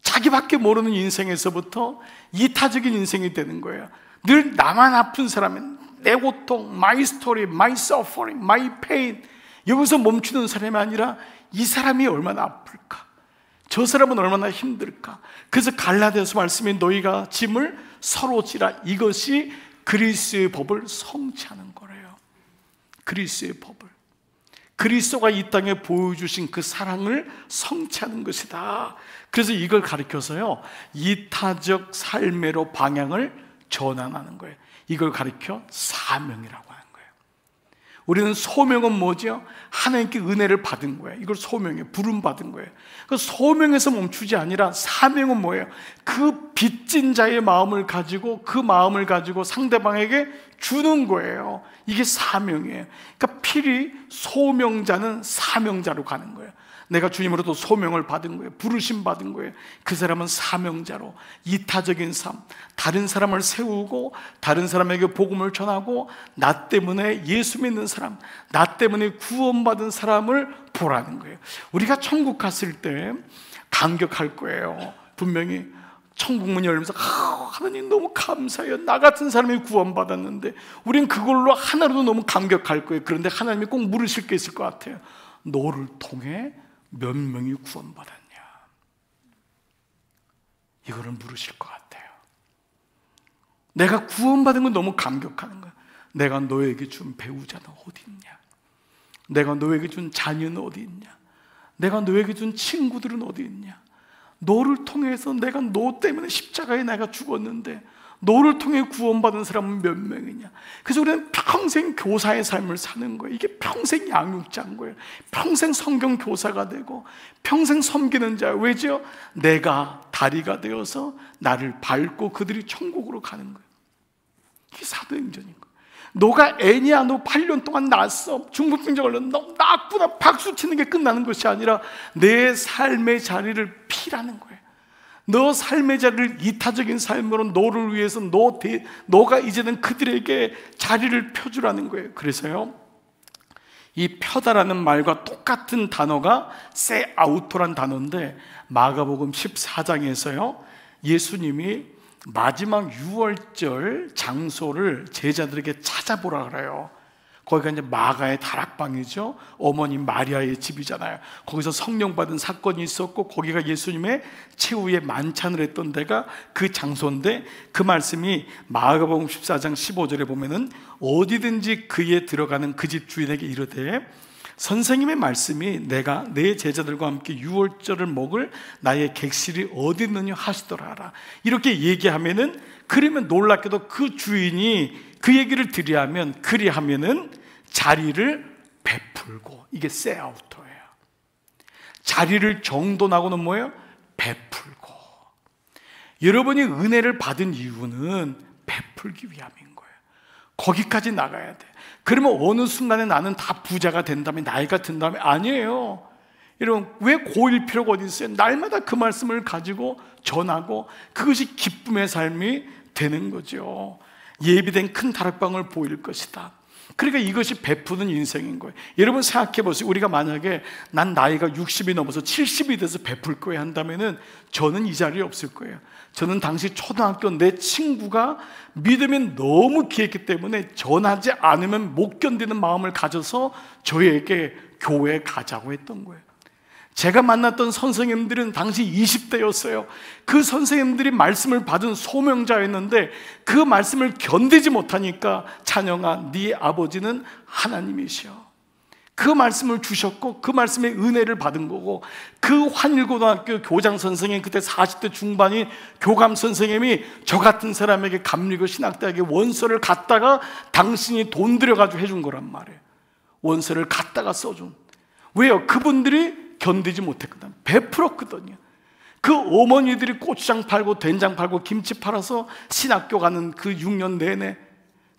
A: 자기밖에 모르는 인생에서부터 이타적인 인생이 되는 거예요. 늘 나만 아픈 사람은 내 고통, my story, my suffering, my pain, 여기서 멈추는 사람이 아니라 이 사람이 얼마나 아플까, 저 사람은 얼마나 힘들까. 그래서 갈라디아서 말씀이 너희가 짐을 서로 지라. 이것이 그리스도의 법을 성취하는 거래요. 그리스도의 법을, 그리스도가 이 땅에 보여주신 그 사랑을 성취하는 것이다. 그래서 이걸 가리켜서요, 이타적 삶으로 방향을 전환하는 거예요. 이걸 가리켜 사명이라고 하는 거예요. 우리는 소명은 뭐죠? 하나님께 은혜를 받은 거예요. 이걸 소명이에요. 부름 받은 거예요. 그 소명에서 멈추지 아니라 사명은 뭐예요? 그 빚진 자의 마음을 가지고 그 마음을 가지고 상대방에게 주는 거예요. 이게 사명이에요. 그러니까 필히 소명자는 사명자로 가는 거예요. 내가 주님으로부터 소명을 받은 거예요. 부르심 받은 거예요. 그 사람은 사명자로 이타적인 삶, 다른 사람을 세우고 다른 사람에게 복음을 전하고 나 때문에 예수 믿는 사람, 나 때문에 구원받은 사람을 보라는 거예요. 우리가 천국 갔을 때 감격할 거예요. 분명히 천국문이 열리면서 하나님 너무 감사해요. 나 같은 사람이 구원받았는데 우린 그걸로 하나로도 너무 감격할 거예요. 그런데 하나님이 꼭 물으실 게 있을 것 같아요. 너를 통해 몇 명이 구원받았냐? 이거를 물으실 것 같아요. 내가 구원받은 건 너무 감격하는 거야. 내가 너에게 준 배우자는 어디 있냐? 내가 너에게 준 자녀는 어디 있냐? 내가 너에게 준 친구들은 어디 있냐? 너를 통해서 내가 너 때문에 십자가에 내가 죽었는데 너를 통해 구원받은 사람은 몇 명이냐? 그래서 우리는 평생 교사의 삶을 사는 거예요. 이게 평생 양육자인 거예요. 평생 성경 교사가 되고 평생 섬기는 자예요. 왜죠? 내가 다리가 되어서 나를 밟고 그들이 천국으로 가는 거예요. 이게 사도행전인 거예요. 너가 애니야, 너 8년 동안 낳았어, 중풍병자 걸렸어, 너 낳았구나, 박수 치는 게 끝나는 것이 아니라 내 삶의 자리를 피라는 거예요. 너 삶의 자리를 이타적인 삶으로 너를 위해서 너가 이제는 그들에게 자리를 펴주라는 거예요. 그래서요, 이 펴다라는 말과 똑같은 단어가 세아우토란 단어인데, 마가복음 14장에서요 예수님이 마지막 유월절 장소를 제자들에게 찾아보라 그래요. 거기가 이제 마가의 다락방이죠. 어머님 마리아의 집이잖아요. 거기서 성령 받은 사건이 있었고, 거기가 예수님의 최후의 만찬을 했던 데가 그 장소인데, 그 말씀이 마가복음 14장 15절에 보면은 어디든지 그에 들어가는 그 집 주인에게 이르되 선생님의 말씀이 내가 내 제자들과 함께 유월절을 먹을 나의 객실이 어디 있느냐 하시더라. 이렇게 얘기하면은, 그러면 놀랍게도 그 주인이 그 얘기를 그리하면은 자리를 베풀고, 이게 세아우토예요. 자리를 정돈하고는 뭐예요? 베풀고. 여러분이 은혜를 받은 이유는 베풀기 위함인 거예요. 거기까지 나가야 돼. 그러면 어느 순간에 나는 다 부자가 된 다음에, 나이가 든 다음에, 아니에요. 여러분, 왜 고일 필요가 어디 있어요? 날마다 그 말씀을 가지고 전하고, 그것이 기쁨의 삶이 되는 거죠. 예비된 큰 다락방을 보일 것이다. 그러니까 이것이 베푸는 인생인 거예요. 여러분 생각해 보세요. 우리가 만약에 난 나이가 60이 넘어서 70이 돼서 베풀 거예요 한다면은, 저는 이 자리에 없을 거예요. 저는 당시 초등학교 내 친구가 믿음이 너무 귀했기 때문에 전하지 않으면 못 견디는 마음을 가져서 저에게 교회에 가자고 했던 거예요. 제가 만났던 선생님들은 당시 20대였어요. 그 선생님들이 말씀을 받은 소명자였는데, 그 말씀을 견디지 못하니까 찬영아, 네 아버지는 하나님이시여, 그 말씀을 주셨고 그 말씀의 은혜를 받은 거고, 그 환일고등학교 교장 선생님, 그때 40대 중반인 교감 선생님이 저 같은 사람에게 감리교 신학대학에 원서를 갖다가 당신이 돈 들여가지고 해준 거란 말이에요. 원서를 갖다가 써준. 왜요? 그분들이 견디지 못했거든. 베풀었거든요. 그 어머니들이 고추장 팔고 된장 팔고 김치 팔아서 신학교 가는 그 6년 내내,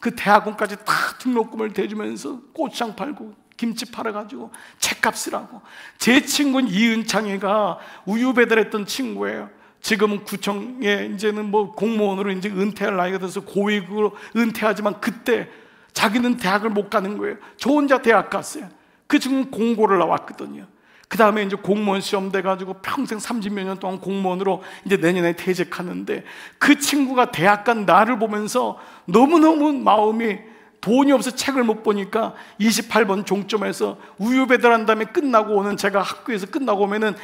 A: 그 대학원까지 다 등록금을 대주면서 고추장 팔고 김치 팔아가지고 책값을 하고. 제 친구는 이은창이가 우유 배달했던 친구예요. 지금은 구청에 이제는 뭐 공무원으로 이제 은퇴할 나이가 돼서 고위직으로 은퇴하지만, 그때 자기는 대학을 못 가는 거예요. 저 혼자 대학 갔어요. 그 친구는 공고를 나왔거든요. 그 다음에 이제 공무원 시험 돼가지고 평생 30몇 년 동안 공무원으로 이제 내년에 퇴직하는데, 그 친구가 대학 간 나를 보면서 너무너무 마음이, 돈이 없어 책을 못 보니까 28번 종점에서 우유 배달한 다음에 끝나고 오는, 제가 학교에서 끝나고 오면은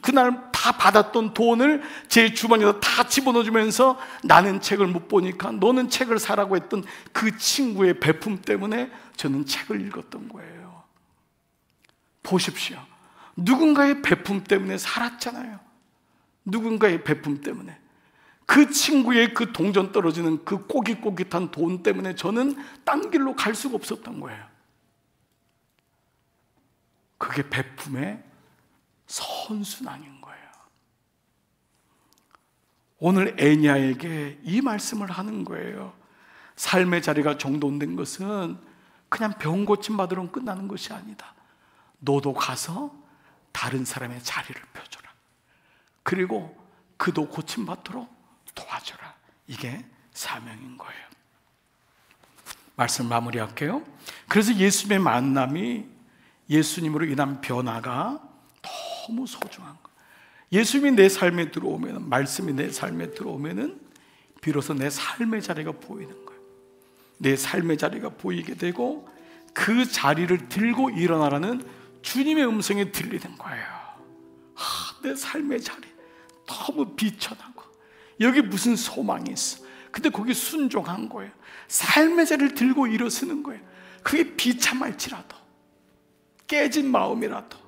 A: 그날 다 받았던 돈을 제 주머니에다 다 집어넣어주면서 나는 책을 못 보니까 너는 책을 사라고 했던 그 친구의 베품 때문에 저는 책을 읽었던 거예요. 보십시오. 누군가의 베품 때문에 살았잖아요. 누군가의 베품 때문에. 그 친구의 그 동전 떨어지는 그 꼬깃꼬깃한 돈 때문에 저는 딴 길로 갈 수가 없었던 거예요. 그게 베품의 선순환인 거예요. 오늘 애니아에게 이 말씀을 하는 거예요. 삶의 자리가 정돈된 것은 그냥 병 고침 받으러 끝나는 것이 아니다. 너도 가서 다른 사람의 자리를 펴줘라. 그리고 그도 고침받도록 도와줘라. 이게 사명인 거예요. 말씀 마무리할게요. 그래서 예수님의 만남이, 예수님으로 인한 변화가 너무 소중한 거예요. 예수님이 내 삶에 들어오면, 말씀이 내 삶에 들어오면은 비로소 내 삶의 자리가 보이는 거예요. 내 삶의 자리가 보이게 되고, 그 자리를 들고 일어나라는 주님의 음성이 들리는 거예요. 내 삶의 자리 너무 비천하고 여기 무슨 소망이 있어. 근데 거기 순종한 거예요. 삶의 자리를 들고 일어서는 거예요. 그게 비참할지라도, 깨진 마음이라도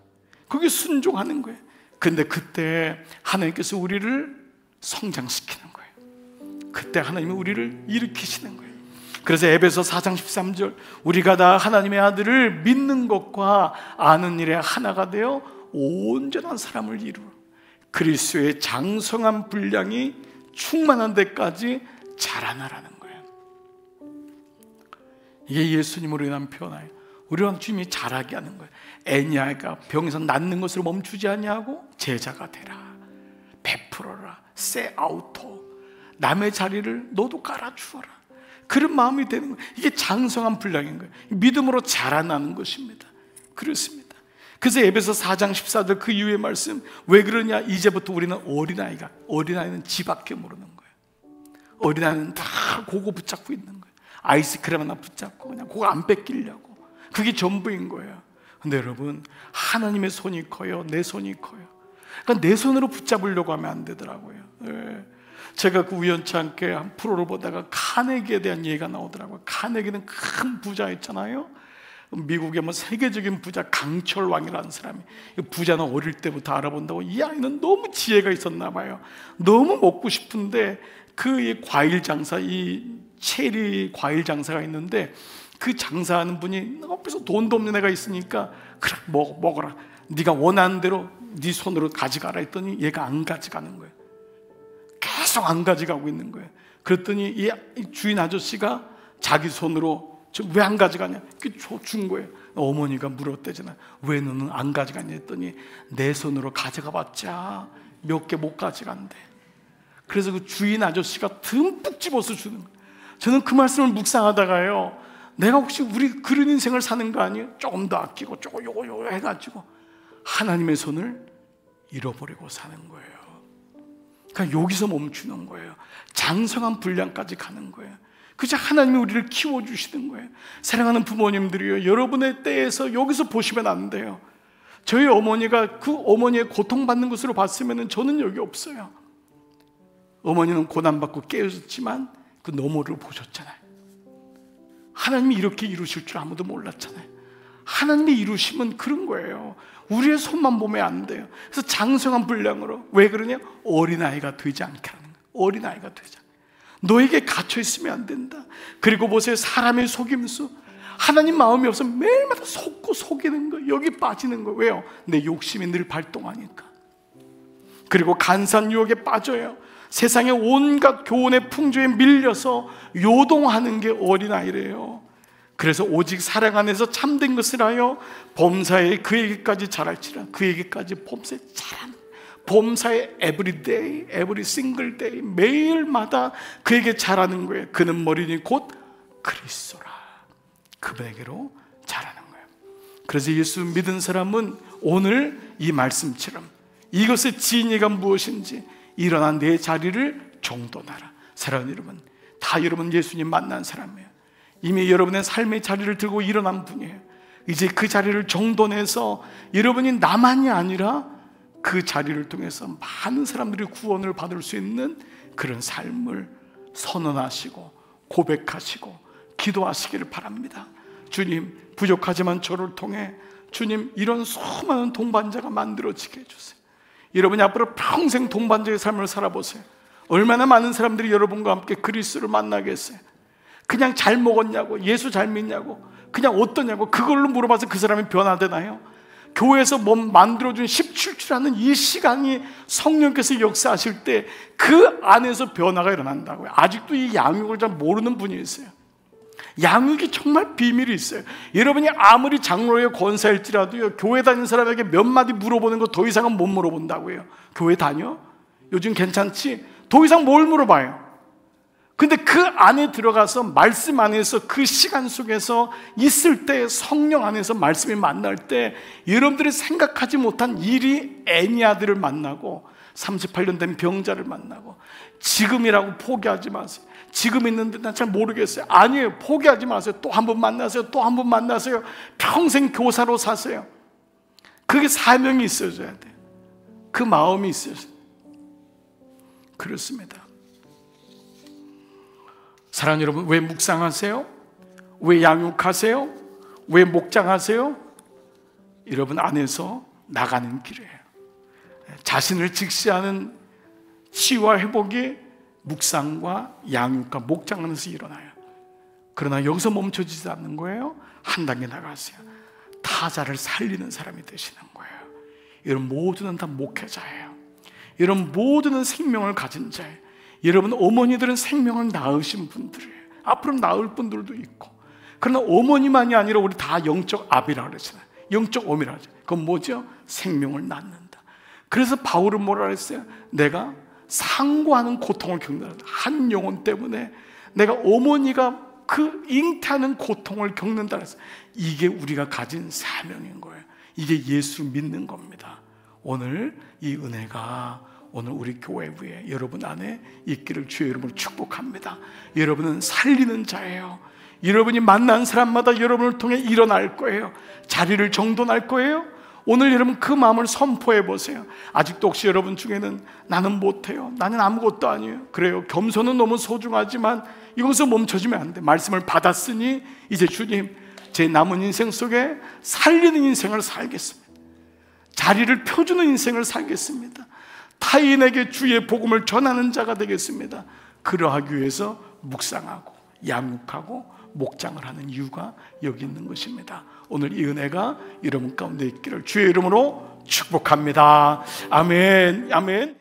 A: 거기 순종하는 거예요. 근데 그때 하나님께서 우리를 성장시키는 거예요. 그때 하나님이 우리를 일으키시는 거예요. 그래서 에베소 4장 13절, 우리가 다 하나님의 아들을 믿는 것과 아는 일에 하나가 되어 온전한 사람을 이루어 그리스도의 장성한 분량이 충만한 데까지 자라나라는 거예요. 이게 예수님으로 인한 변화예요. 우리랑 주님이 잘하게 하는 거예요. 애니아가 병에서 낫는 것을 멈추지 아니하고 제자가 되라, 베풀어라, 세아우토, 남의 자리를 너도 깔아주어라, 그런 마음이 되는 거예요. 이게 장성한 분량인 거예요. 믿음으로 자라나는 것입니다. 그렇습니다. 그래서 에베소 4장 14절 그 이후의 말씀, 왜 그러냐? 이제부터 우리는 어린아이는 지 밖에 모르는 거예요. 어린아이는 다 그거 붙잡고 있는 거예요. 아이스크림 하나 붙잡고 그냥 그거 안 뺏기려고, 그게 전부인 거예요. 근데 여러분, 하나님의 손이 커요, 내 손이 커요. 그러니까 내 손으로 붙잡으려고 하면 안 되더라고요. 네. 제가 그 우연치 않게 한 프로를 보다가 카네기에 대한 얘기가 나오더라고요. 카네기는 큰 부자였잖아요. 미국의 뭐 세계적인 부자 강철왕이라는 사람이, 부자는 어릴 때부터 알아본다고. 이 아이는 너무 지혜가 있었나 봐요. 너무 먹고 싶은데 그 과일 장사, 이 체리 과일 장사가 있는데, 그 장사하는 분이 옆에서 돈도 없는 애가 있으니까 그래 먹어라, 네가 원하는 대로 네 손으로 가져가라 했더니 얘가 안 가져가는 거예요. 계속 안 가져가고 있는 거예요. 그랬더니 이 주인 아저씨가 자기 손으로 왜 안 가져가냐? 준 거예요. 어머니가 물었대잖아. 왜 너는 안 가져가냐 했더니 내 손으로 가져가 봤자 몇 개 못 가져간대. 그래서 그 주인 아저씨가 듬뿍 집어서 주는 거예요. 저는 그 말씀을 묵상하다가요, 내가 혹시 우리 그런 인생을 사는 거 아니에요? 조금 더 아끼고 조금 요거 해가지고 하나님의 손을 잃어버리고 사는 거예요. 그러니까 여기서 멈추는 거예요. 장성한 분량까지 가는 거예요. 그저 하나님이 우리를 키워주시는 거예요. 사랑하는 부모님들이요, 여러분의 때에서 여기서 보시면 안 돼요. 저희 어머니가 그 어머니의 고통받는 것으로 봤으면 저는 여기 없어요. 어머니는 고난받고 깨어졌지만 그 너머를 보셨잖아요. 하나님이 이렇게 이루실 줄 아무도 몰랐잖아요. 하나님이 이루시면 그런 거예요. 우리의 손만 보면 안 돼요. 그래서 장성한 분량으로. 왜 그러냐? 어린아이가 되지 않게 하는 거예요. 어린아이가 되지 않게. 너에게 갇혀 있으면 안 된다. 그리고 보세요, 사람의 속임수. 하나님 마음이 없으면 매일마다 속고 속이는 거예요. 여기 빠지는 거예요. 왜요? 내 욕심이 늘 발동하니까. 그리고 간산 유혹에 빠져요. 세상의 온갖 교훈의 풍조에 밀려서 요동하는 게 어린아이래요. 그래서 오직 사랑 안에서 참된 것을 하여 범사에 그에게까지 자랄지라. 그에게까지 범사에 자라는, 범사에 every day, every single day, 매일마다 그에게 자라는 거예요. 그는 머리니 곧 그리스도라. 그분에게로 자라는 거예요. 그래서 예수 믿은 사람은 오늘 이 말씀처럼 이것의 진리가 무엇인지 일어나 내 자리를 정돈하라. 사랑하는 여러분, 다 여러분 예수님 만난 사람이에요. 이미 여러분의 삶의 자리를 들고 일어난 분이에요. 이제 그 자리를 정돈해서 여러분이 나만이 아니라 그 자리를 통해서 많은 사람들이 구원을 받을 수 있는 그런 삶을 선언하시고 고백하시고 기도하시기를 바랍니다. 주님, 부족하지만 저를 통해 주님 이런 수많은 동반자가 만들어지게 해주세요. 여러분이 앞으로 평생 동반자의 삶을 살아보세요. 얼마나 많은 사람들이 여러분과 함께 그리스도를 만나겠어요. 그냥 잘 먹었냐고, 예수 잘 믿냐고, 그냥 어떠냐고 그걸로 물어봐서 그 사람이 변화되나요? 교회에서 몸 만들어준 17주라는 이 시간이 성령께서 역사하실 때 그 안에서 변화가 일어난다고요. 아직도 이 양육을 잘 모르는 분이 있어요. 양육이 정말 비밀이 있어요. 여러분이 아무리 장로의 권사일지라도요, 교회 다니는 사람에게 몇 마디 물어보는 거 더 이상은 못 물어본다고요. 교회 다녀? 요즘 괜찮지? 더 이상 뭘 물어봐요? 근데 그 안에 들어가서 말씀 안에서 그 시간 속에서 있을 때, 성령 안에서 말씀이 만날 때 여러분들이 생각하지 못한 일이 애니아들을 만나고 38년 된 병자를 만나고, 지금이라고 포기하지 마세요. 지금 있는데 난 잘 모르겠어요. 아니에요. 포기하지 마세요. 또 한 번 만나세요. 또 한 번 만나세요. 평생 교사로 사세요. 그게 사명이 있어줘야 돼요. 그 마음이 있어야 돼요. 그렇습니다. 사랑하는 여러분, 왜 묵상하세요? 왜 양육하세요? 왜 목장하세요? 여러분 안에서 나가는 길이에요. 자신을 직시하는 치유와 회복이 묵상과 양육과 목장 안에서 일어나요. 그러나 여기서 멈춰지지 않는 거예요. 한 단계 나가세요. 타자를 살리는 사람이 되시는 거예요. 여러분 모두는 다 목회자예요. 여러분 모두는 생명을 가진 자예요. 여러분 어머니들은 생명을 낳으신 분들이에요. 앞으로 낳을 분들도 있고, 그러나 어머니만이 아니라 우리 다 영적 아비라 그러잖아요. 영적 어미라 그러죠. 그건 뭐죠? 생명을 낳는다. 그래서 바울은 뭐라 그랬어요? 내가 상고하는 고통을 겪는다. 한 영혼 때문에 내가 어머니가 그 잉태하는 고통을 겪는다 그랬어요. 이게 우리가 가진 사명인 거예요. 이게 예수 믿는 겁니다. 오늘 이 은혜가 오늘 우리 교회 위에 여러분 안에 있기를 주의 이름으로 축복합니다. 여러분은 살리는 자예요. 여러분이 만난 사람마다 여러분을 통해 일어날 거예요. 자리를 정돈할 거예요. 오늘 여러분 그 마음을 선포해 보세요. 아직도 혹시 여러분 중에는 나는 못해요, 나는 아무것도 아니에요. 그래요. 겸손은 너무 소중하지만 이것을 멈춰지면 안 돼. 말씀을 받았으니 이제 주님, 제 남은 인생 속에 살리는 인생을 살겠습니다. 자리를 펴주는 인생을 살겠습니다. 타인에게 주의 복음을 전하는 자가 되겠습니다. 그러하기 위해서 묵상하고 양육하고 목장을 하는 이유가 여기 있는 것입니다. 오늘 이 은혜가 여러분 가운데 있기를 주의 이름으로 축복합니다. 아멘. 아멘.